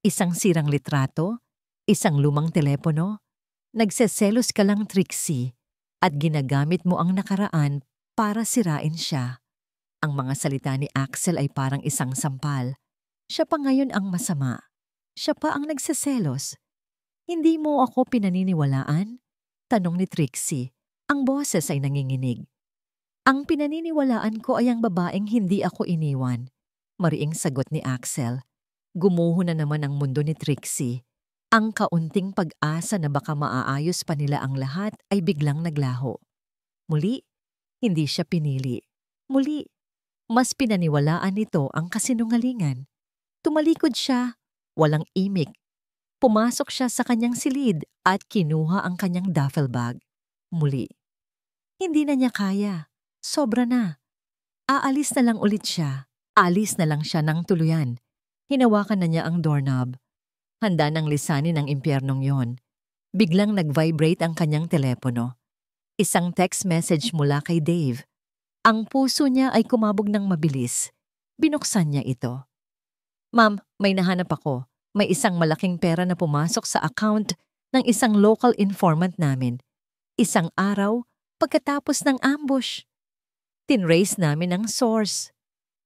Isang sirang litrato? Isang lumang telepono? Nagseselos ka lang, Trixie, at ginagamit mo ang nakaraan para sirain siya. Ang mga salita ni Axel ay parang isang sampal. Siya pa ngayon ang masama. Siya pa ang nagseselos. "Hindi mo ako pinaniniwalaan?" tanong ni Trixie. Ang boses ay nanginginig. "Ang pinaniniwalaan ko ay ang babaeng hindi ako iniwan," mariing sagot ni Axel. Gumuho na naman ang mundo ni Trixie. Ang kaunting pag-asa na baka maaayos pa nila ang lahat ay biglang naglaho. Muli, hindi siya pinili. Muli, mas pinaniwalaan nito ang kasinungalingan. Tumalikod siya, walang imik. Pumasok siya sa kanyang silid at kinuha ang kanyang duffel bag. Muli. Hindi na niya kaya. Sobra na. Aalis na lang ulit siya. Alis na lang siya ng tuluyan. Hinawakan na niya ang doorknob. Handa nang lisanin ang impyernong yon. Biglang nag-vibrate ang kanyang telepono. Isang text message mula kay Dave. Ang puso niya ay kumabog ng mabilis. Binuksan niya ito. "Ma'am, may nahanap ako. May isang malaking pera na pumasok sa account ng isang local informant namin. Isang araw, pagkatapos ng ambush. Tinrace namin ang source.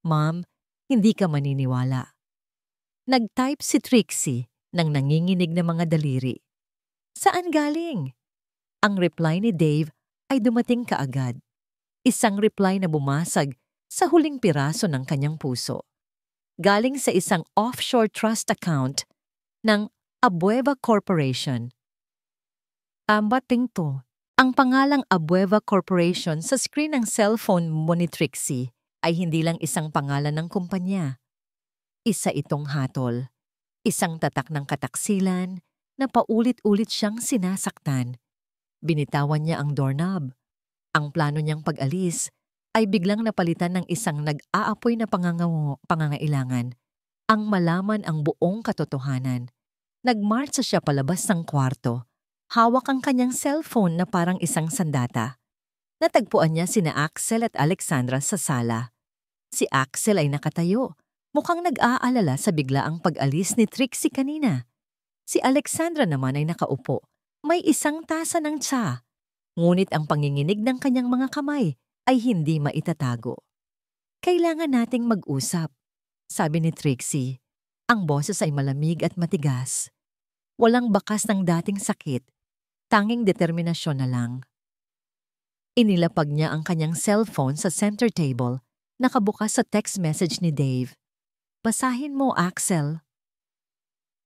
Ma'am, hindi ka maniniwala." Nag-type si Trixie ng nanginginig na mga daliri. "Saan galing?" Ang reply ni Dave ay dumating kaagad. Isang reply na bumasag sa huling piraso ng kanyang puso. Galing sa isang offshore trust account ng Abueva Corporation. Ambating to. Ang pangalang Abueva Corporation sa screen ng cellphone mo ni Trixie ay hindi lang isang pangalan ng kumpanya. Isa itong hatol. Isang tatak ng kataksilan na paulit-ulit siyang sinasaktan. Binitawan niya ang doorknob. Ang plano niyang pag-alis ay biglang napalitan ng isang nag-aapoy na pangangailangan. Ang malaman ang buong katotohanan. Nagmarcha siya palabas ng kwarto. Hawak ang kanyang cellphone na parang isang sandata. Natagpuan niya sina Axel at Alexandra sa sala. Si Axel ay nakatayo. Mukhang nag-aalala sa biglaang pag-alis ni Trixie kanina. Si Alexandra naman ay nakaupo. May isang tasa ng tsa. Ngunit ang panginginig ng kanyang mga kamay ay hindi maitatago. "Kailangan nating mag-usap," sabi ni Trixie. Ang boses ay malamig at matigas. Walang bakas ng dating sakit. Tanging determinasyon na lang. Inilapag niya ang kanyang cellphone sa center table, nakabukas sa text message ni Dave. "Basahin mo, Axel."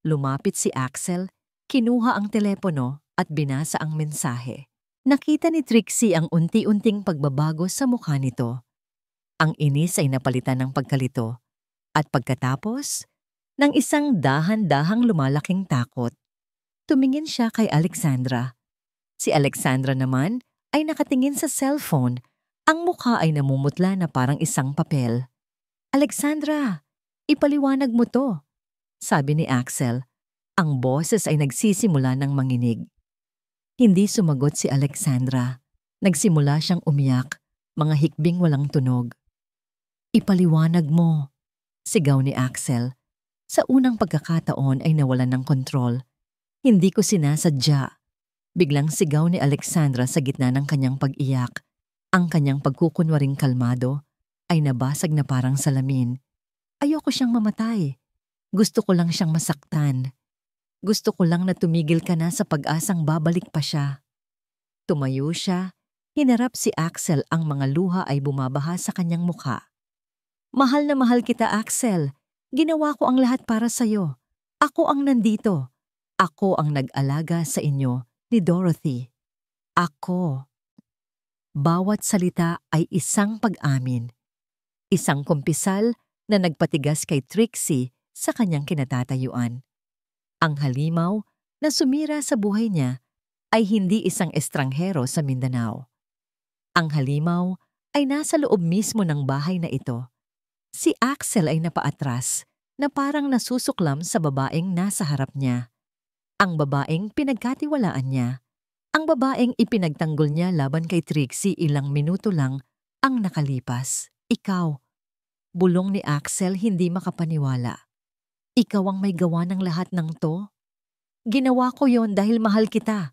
Lumapit si Axel, kinuha ang telepono at binasa ang mensahe. Nakita ni Trixie ang unti-unting pagbabago sa mukha nito. Ang inis ay napalitan ng pagkalito. At pagkatapos, ng isang dahan-dahang lumalaking takot. Tumingin siya kay Alexandra. Si Alexandra naman ay nakatingin sa cellphone. Ang mukha ay namumutla na parang isang papel. "Alexandra, ipaliwanag mo to," sabi ni Axel. Ang boses ay nagsisimula ng manginig. Hindi sumagot si Alexandra. Nagsimula siyang umiyak, mga hikbing walang tunog. "Ipaliwanag mo," sigaw ni Axel. Sa unang pagkakataon ay nawalan ng kontrol. "Hindi ko sinasadya." Biglang sigaw ni Alexandra sa gitna ng kanyang pag-iyak. Ang kanyang pagkukunwaring kalmado ay nabasag na parang salamin. "Ayoko siyang mamatay. Gusto ko lang siyang masaktan. Gusto ko lang na tumigil ka na sa pag-asang babalik pa siya." Tumayo siya, hinarap si Axel, ang mga luha ay bumabaha sa kanyang mukha. "Mahal na mahal kita, Axel. Ginawa ko ang lahat para sa'yo. Ako ang nandito. Ako ang nag-alaga sa inyo ni Dorothy. Ako." Bawat salita ay isang pag-amin. Isang kumpisal na nagpatigas kay Trixie sa kanyang kinatatayuan. Ang halimaw na sumira sa buhay niya ay hindi isang estranghero sa Mindanao. Ang halimaw ay nasa loob mismo ng bahay na ito. Si Axel ay napaatras na parang nasusuklam sa babaeng nasa harap niya. Ang babaeng pinagkatiwalaan niya. Ang babaeng ipinagtanggol niya laban kay Trixie ilang minuto lang ang nakalipas. Ikaw, bulong ni Axel hindi makapaniwala. Ikaw ang may gawa ng lahat ng to? Ginawa ko yon dahil mahal kita.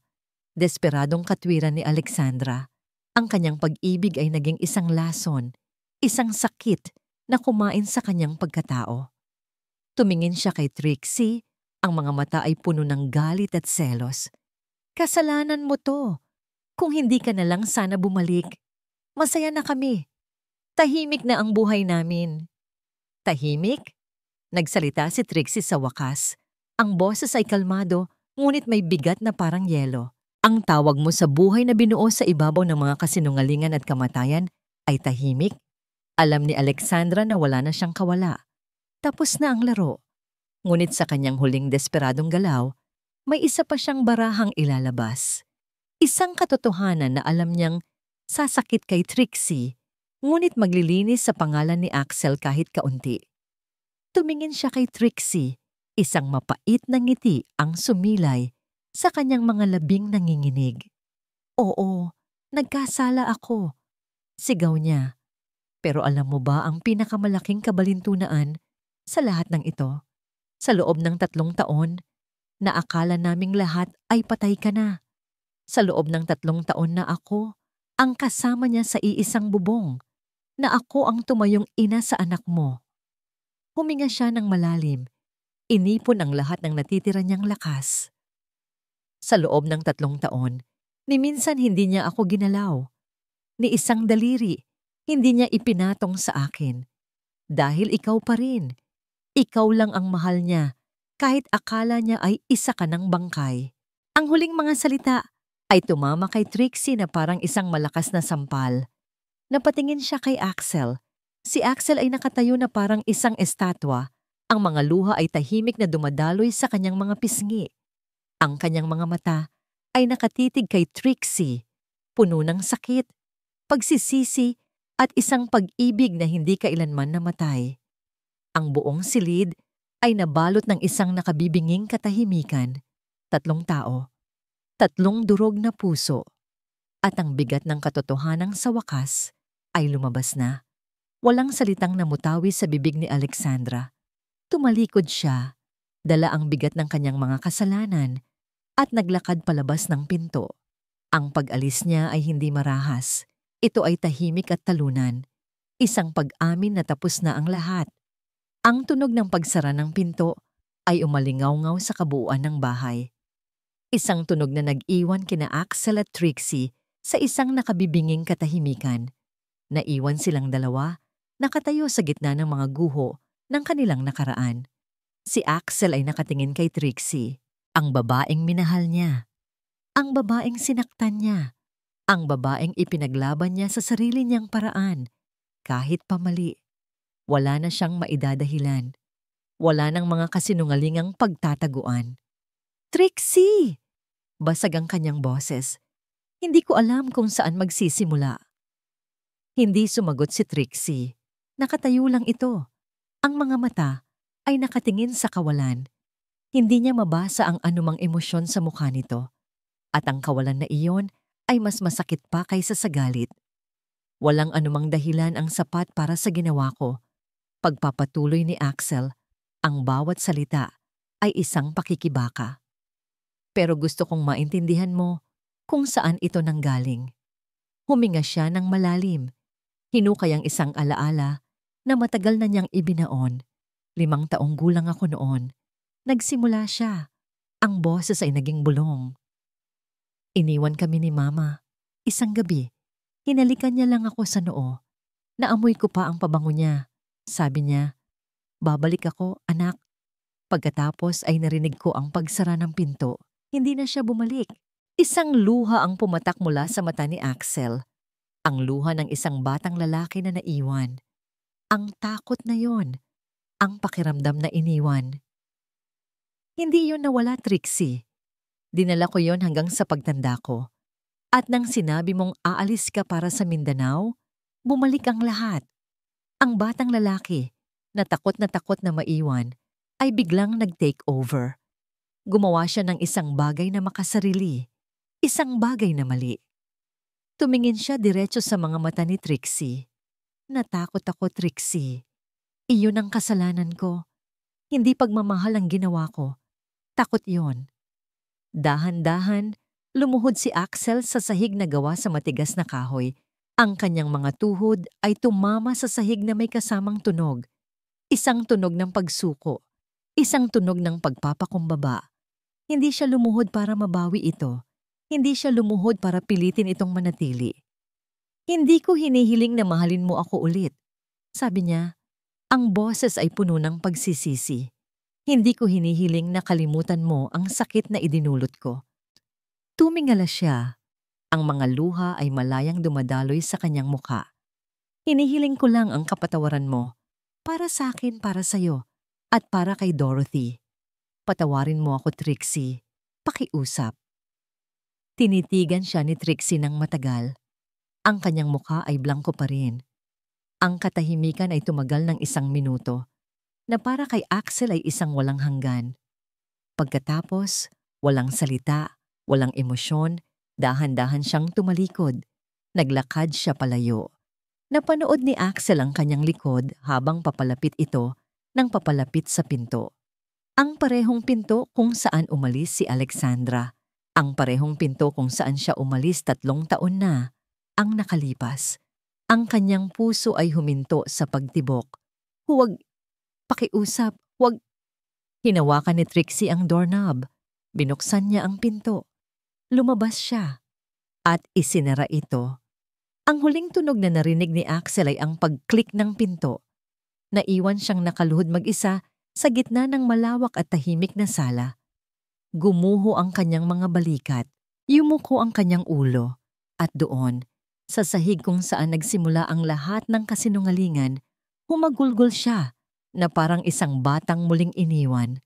Desperadong katwiran ni Alexandra. Ang kanyang pag-ibig ay naging isang lason, isang sakit na kumain sa kanyang pagkatao. Tumingin siya kay Trixie, ang mga mata ay puno ng galit at selos. Kasalanan mo to. Kung hindi ka na lang sana bumalik. Masaya na kami. Tahimik na ang buhay namin. Tahimik? Nagsalita si Trixie sa wakas. Ang boses ay kalmado, ngunit may bigat na parang yelo. Ang tawag mo sa buhay na binuo sa ibabaw ng mga kasinungalingan at kamatayan ay tahimik? Alam ni Alexandra na wala na siyang kawala. Tapos na ang laro. Ngunit sa kanyang huling desperadong galaw, may isa pa siyang barahang ilalabas. Isang katotohanan na alam niyang sasakit kay Trixie, ngunit maglilinis sa pangalan ni Axel kahit kaunti. Tumingin siya kay Trixie, isang mapait na ngiti ang sumilay sa kanyang mga labing nanginginig. Oo, nagkasala ako. Sigaw niya. Pero alam mo ba ang pinakamalaking kabalintunaan sa lahat ng ito? Sa loob ng 3 taon, na akala naming lahat ay patay ka na. Sa loob ng 3 taon na ako, ang kasama niya sa iisang bubong, na ako ang tumayong ina sa anak mo. Huminga siya ng malalim. Inipon ang lahat ng natitira niyang lakas. Sa loob ng 3 taon, ni minsan hindi niya ako ginalaw. Ni isang daliri, hindi niya ipinatong sa akin. Dahil ikaw pa rin. Ikaw lang ang mahal niya, kahit akala niya ay isa ka ng bangkay. Ang huling mga salita ay tumama kay Trixie na parang isang malakas na sampal. Napatingin siya kay Axel. Si Axel ay nakatayo na parang isang estatwa. Ang mga luha ay tahimik na dumadaloy sa kanyang mga pisngi. Ang kanyang mga mata ay nakatitig kay Trixie, puno ng sakit, pagsisisi at isang pag-ibig na hindi kailanman namatay. Ang buong silid ay nabalot ng isang nakabibinging katahimikan. 3 tao, 3 durog na puso. At ang bigat ng katotohanang sa wakas ay lumabas na. Walang salitang namutawi sa bibig ni Alexandra. Tumalikod siya, dala ang bigat ng kanyang mga kasalanan, at naglakad palabas ng pinto. Ang pag-alis niya ay hindi marahas. Ito ay tahimik at talunan. Isang pag-amin na tapos na ang lahat. Ang tunog ng pagsara ng pinto ay umalingaw-ngaw sa kabuuan ng bahay. Isang tunog na nag-iwan kina Axel at Trixie sa isang nakabibinging katahimikan. Naiwan silang dalawa, nakatayo sa gitna ng mga guho ng kanilang nakaraan. Si Axel ay nakatingin kay Trixie, ang babaeng minahal niya. Ang babaeng sinaktan niya. Ang babaeng ipinaglaban niya sa sarili niyang paraan, kahit pamali. Wala na siyang maidadahilan. Wala nang mga kasinungalingang pagtataguan. Trixie! Basag ang kanyang boses. Hindi ko alam kung saan magsisimula. Hindi sumagot si Trixie. Nakatayo lang ito. Ang mga mata ay nakatingin sa kawalan. Hindi niya mabasa ang anumang emosyon sa mukha nito. At ang kawalan na iyon ay mas masakit pa kaysa sa galit. Walang anumang dahilan ang sapat para sa ginawa ko. Pagpapatuloy ni Axel, ang bawat salita ay isang pakikibaka. Pero gusto kong maintindihan mo kung saan ito nanggaling. Huminga siya ng malalim. Hinukay ang isang alaala na matagal na niyang ibinaon. 5 taong gulang ako noon. Nagsimula siya. Ang boses ay naging bulong. Iniwan kami ni Mama. Isang gabi, hinalikan niya lang ako sa noo. Naamoy ko pa ang pabango niya. Sabi niya, babalik ako, anak. Pagkatapos ay narinig ko ang pagsara ng pinto. Hindi na siya bumalik. Isang luha ang pumatak mula sa mata ni Axel. Ang luha ng isang batang lalaki na naiwan. Ang takot na yon. Ang pakiramdam na iniwan. Hindi yun nawala, Trixie. Dinala ko yon hanggang sa pagtanda ko. At nang sinabi mong aalis ka para sa Mindanao, bumalik ang lahat. Ang batang lalaki, na takot na maiwan, ay biglang nag-take over. Gumawa siya ng isang bagay na makasarili, isang bagay na mali. Tumingin siya diretso sa mga mata ni Trixie. Natakot ako, Trixie. Iyon ang kasalanan ko. Hindi pagmamahal ang ginawa ko. Takot yon. Dahan-dahan, lumuhod si Axel sa sahig na gawa sa matigas na kahoy. Ang kanyang mga tuhod ay tumama sa sahig na may kasamang tunog. Isang tunog ng pagsuko. Isang tunog ng pagpapakumbaba. Hindi siya lumuhod para mabawi ito. Hindi siya lumuhod para pilitin itong manatili. Hindi ko hinihiling na mahalin mo ako ulit. Sabi niya, ang boses ay puno ng pagsisisi. Hindi ko hinihiling na kalimutan mo ang sakit na idinulot ko. Tumingala siya. Ang mga luha ay malayang dumadaloy sa kanyang mukha. Hinihiling ko lang ang kapatawaran mo. Para sa akin, para sa'yo. At para kay Dorothy. Patawarin mo ako, Trixie. Pakiusap. Tinitigan siya ni Trixie ng matagal. Ang kanyang mukha ay blanko pa rin. Ang katahimikan ay tumagal ng 1 minuto, na para kay Axel ay isang walang hanggan. Pagkatapos, walang salita, walang emosyon, dahan-dahan siyang tumalikod. Naglakad siya palayo. Napanood ni Axel ang kanyang likod habang papalapit ito nang papalapit sa pinto. Ang parehong pinto kung saan umalis si Alexandra. Ang parehong pinto kung saan siya umalis 3 taon na ang nakalipas. Ang kanyang puso ay huminto sa pagtibok. Huwag, pakiusap, huwag. Hinawakan ni Trixie ang doorknob. Binuksan niya ang pinto. Lumabas siya. At isinara ito. Ang huling tunog na narinig ni Axel ay ang pag-click ng pinto. Naiwan siyang nakaluhod mag-isa sa gitna ng malawak at tahimik na sala. Gumuho ang kanyang mga balikat. Yumuko ang kanyang ulo. At doon, sa sahig kung saan nagsimula ang lahat ng kasinungalingan, humagulgol siya na parang isang batang muling iniwan.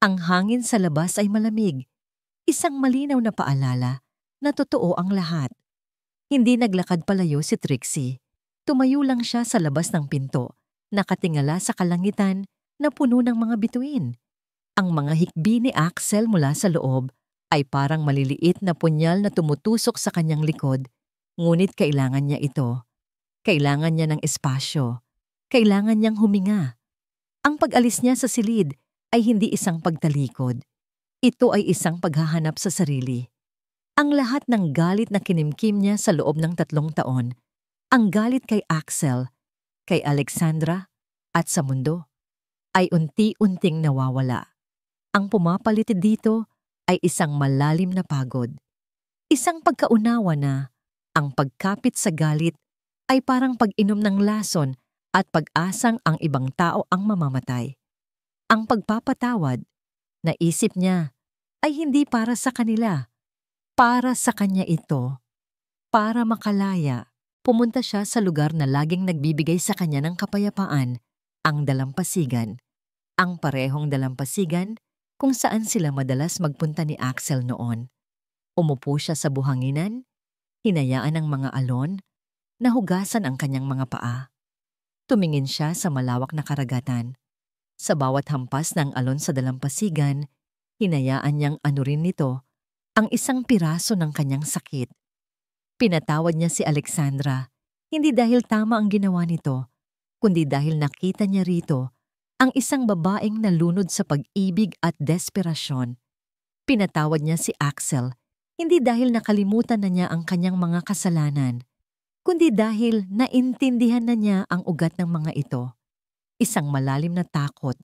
Ang hangin sa labas ay malamig. Isang malinaw na paalala na totoo ang lahat. Hindi naglakad palayo si Trixie. Tumayo lang siya sa labas ng pinto, nakatingala sa kalangitan na puno ng mga bituin. Ang mga hikbi ni Axel mula sa loob ay parang maliliit na punyal na tumutusok sa kanyang likod. Ngunit kailangan niya ito. Kailangan niya ng espasyo. Kailangan niyang huminga. Ang pag-alis niya sa silid ay hindi isang pagtalikod. Ito ay isang paghahanap sa sarili. Ang lahat ng galit na kinimkim niya sa loob ng 3 taon, ang galit kay Axel, kay Alexandra, at sa mundo, ay unti-unting nawawala. Ang pumapalit dito ay isang malalim na pagod. Isang pagkaunawa na ang pagkapit sa galit ay parang pag-inom ng lason at pag-asang ang ibang tao ang mamamatay. Ang pagpapatawad, naisip niya, ay hindi para sa kanila. Para sa kanya ito. Para makalaya, pumunta siya sa lugar na laging nagbibigay sa kanya ng kapayapaan, ang dalampasigan. Ang parehong dalampasigan kung saan sila madalas magpunta ni Axel noon. Umupo siya sa buhanginan, hinayaan ng mga alon, nahugasan ang kanyang mga paa. Tumingin siya sa malawak na karagatan. Sa bawat hampas ng alon sa dalampasigan, hinayaan niyang anurin nito ang isang piraso ng kanyang sakit. Pinatawad niya si Alexandra, hindi dahil tama ang ginawa nito, kundi dahil nakita niya rito ang isang babaeng nalunod sa pag-ibig at desperasyon. Pinatawad niya si Axel, hindi dahil nakalimutan na niya ang kanyang mga kasalanan, kundi dahil naintindihan na niya ang ugat ng mga ito. Isang malalim na takot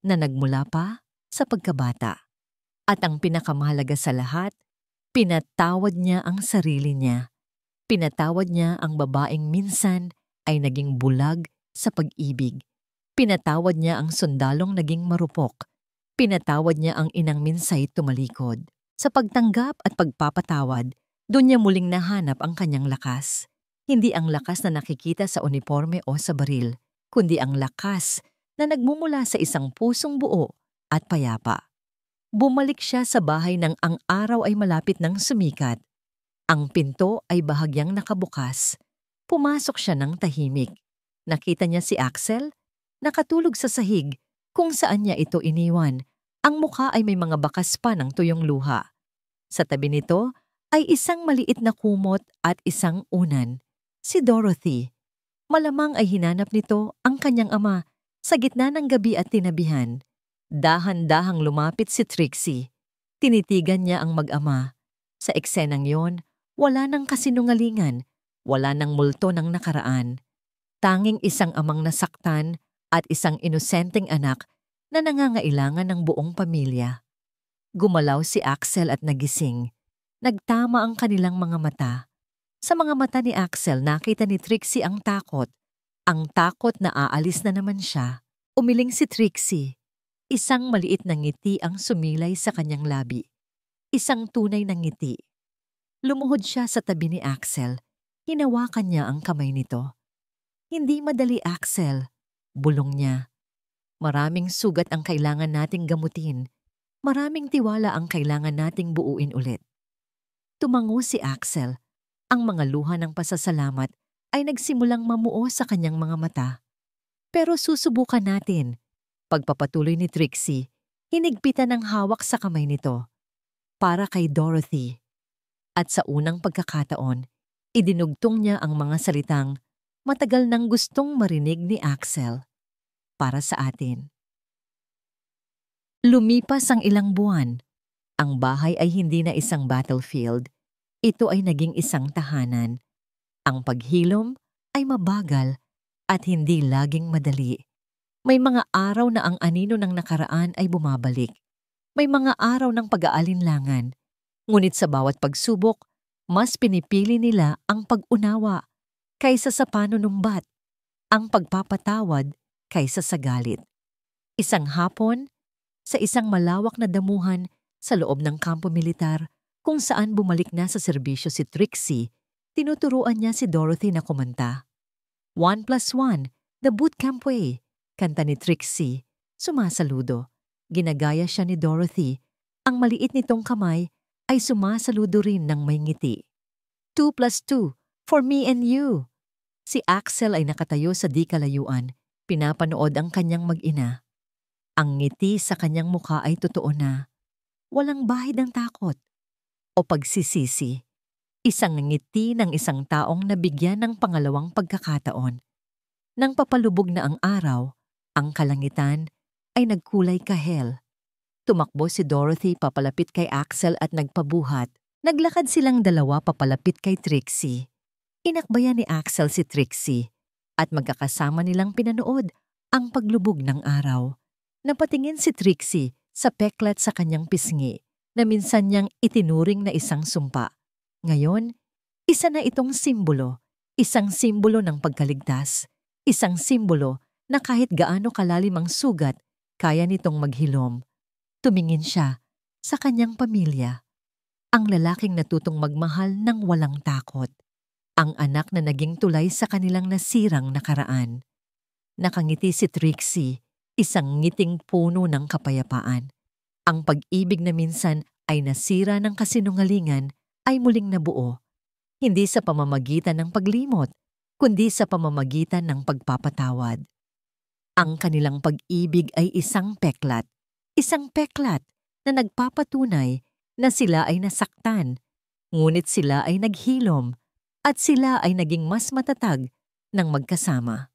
na nagmula pa sa pagkabata. At ang pinakamahalaga sa lahat, pinatawad niya ang sarili niya. Pinatawad niya ang babaeng minsan ay naging bulag sa pag-ibig. Pinatawad niya ang sundalong naging marupok. Pinatawad niya ang inang minsay tumalikod. Sa pagtanggap at pagpapatawad, doon niya muling nahanap ang kanyang lakas. Hindi ang lakas na nakikita sa uniforme o sa baril, kundi ang lakas na nagmumula sa isang pusong buo at payapa. Bumalik siya sa bahay nang ang araw ay malapit ng sumikat. Ang pinto ay bahagyang nakabukas. Pumasok siya ng tahimik. Nakita niya si Axel, nakatulog sa sahig kung saan niya ito iniwan. Ang mukha ay may mga bakas pa ng tuyong luha. Sa tabi nito ay isang maliit na kumot at isang unan. Si Dorothy. Malamang ay hinanap nito ang kanyang ama sa gitna ng gabi at tinabihan. Dahan-dahang lumapit si Trixie. Tinitigan niya ang mag-ama. Sa eksenang yon, wala nang kasinungalingan, wala nang multo ng nakaraan. Tanging isang amang nasaktan at isang inosenteng anak na nangangailangan ng buong pamilya. Gumalaw si Axel at nagising. Nagtama ang kanilang mga mata. Sa mga mata ni Axel nakita ni Trixie ang takot. Ang takot na aalis na naman siya. Umiling si Trixie. Isang maliit na ngiti ang sumilay sa kanyang labi. Isang tunay na ngiti. Lumuhod siya sa tabi ni Axel. Hinawakan niya ang kamay nito. Hindi madali, Axel. Bulong niya. Maraming sugat ang kailangan nating gamutin. Maraming tiwala ang kailangan nating buuin ulit. Tumango si Axel. Ang mga luha ng pasasalamat ay nagsimulang mamuo sa kanyang mga mata. Pero susubukan natin. Pagpapatuloy ni Trixie, hinigpitan ng hawak sa kamay nito. Para kay Dorothy. At sa unang pagkakataon, idinugtong niya ang mga salitang matagal nang gustong marinig ni Axel. Para sa atin. Lumipas ang ilang buwan. Ang bahay ay hindi na isang battlefield. Ito ay naging isang tahanan. Ang paghilom ay mabagal at hindi laging madali. May mga araw na ang anino ng nakaraan ay bumabalik. May mga araw ng pag-aalinlangan. Ngunit sa bawat pagsubok, mas pinipili nila ang pag-unawa kaysa sa panunumbat, ang pagpapatawad kaysa sa galit. Isang hapon, sa isang malawak na damuhan sa loob ng kampo militar kung saan bumalik na sa serbisyo si Trixie, tinuturuan niya si Dorothy na kumanta. 1+1, the boot camp way, kanta ni Trixie, sumasaludo. Ginagaya siya ni Dorothy. Ang maliit nitong kamay ay sumasaludo rin ng may ngiti. 2+2, for me and you. Si Axel ay nakatayo sa di kalayuan, pinapanood ang kanyang mag-ina. Ang ngiti sa kanyang mukha ay totoo na. Walang bahid ng takot o pagsisisi. Isang ngiti ng isang taong nabigyan ng pangalawang pagkakataon. Nang papalubog na ang araw, ang kalangitan ay nagkulay kahel. Tumakbo si Dorothy papalapit kay Axel at nagpabuhat. Naglakad silang dalawa papalapit kay Trixie. Inakbayan ni Axel si Trixie at magkakasama nilang pinanood ang paglubog ng araw. Napatingin si Trixie sa peklat sa kanyang pisngi na minsan niyang itinuring na isang sumpa. Ngayon, isa na itong simbolo, isang simbolo ng pagkaligtas, isang simbolo na kahit gaano kalalim ang sugat, kaya nitong maghilom. Tumingin siya sa kanyang pamilya. Ang lalaking natutong magmahal ng walang takot. Ang anak na naging tulay sa kanilang nasirang nakaraan. Nakangiti si Trixie, isang ngiting puno ng kapayapaan. Ang pag-ibig na minsan ay nasira ng kasinungalingan ay muling nabuo. Hindi sa pamamagitan ng paglimot, kundi sa pamamagitan ng pagpapatawad. Ang kanilang pag-ibig ay isang peklat na nagpapatunay na sila ay nasaktan, ngunit sila ay naghilom at sila ay naging mas matatag ng magkasama.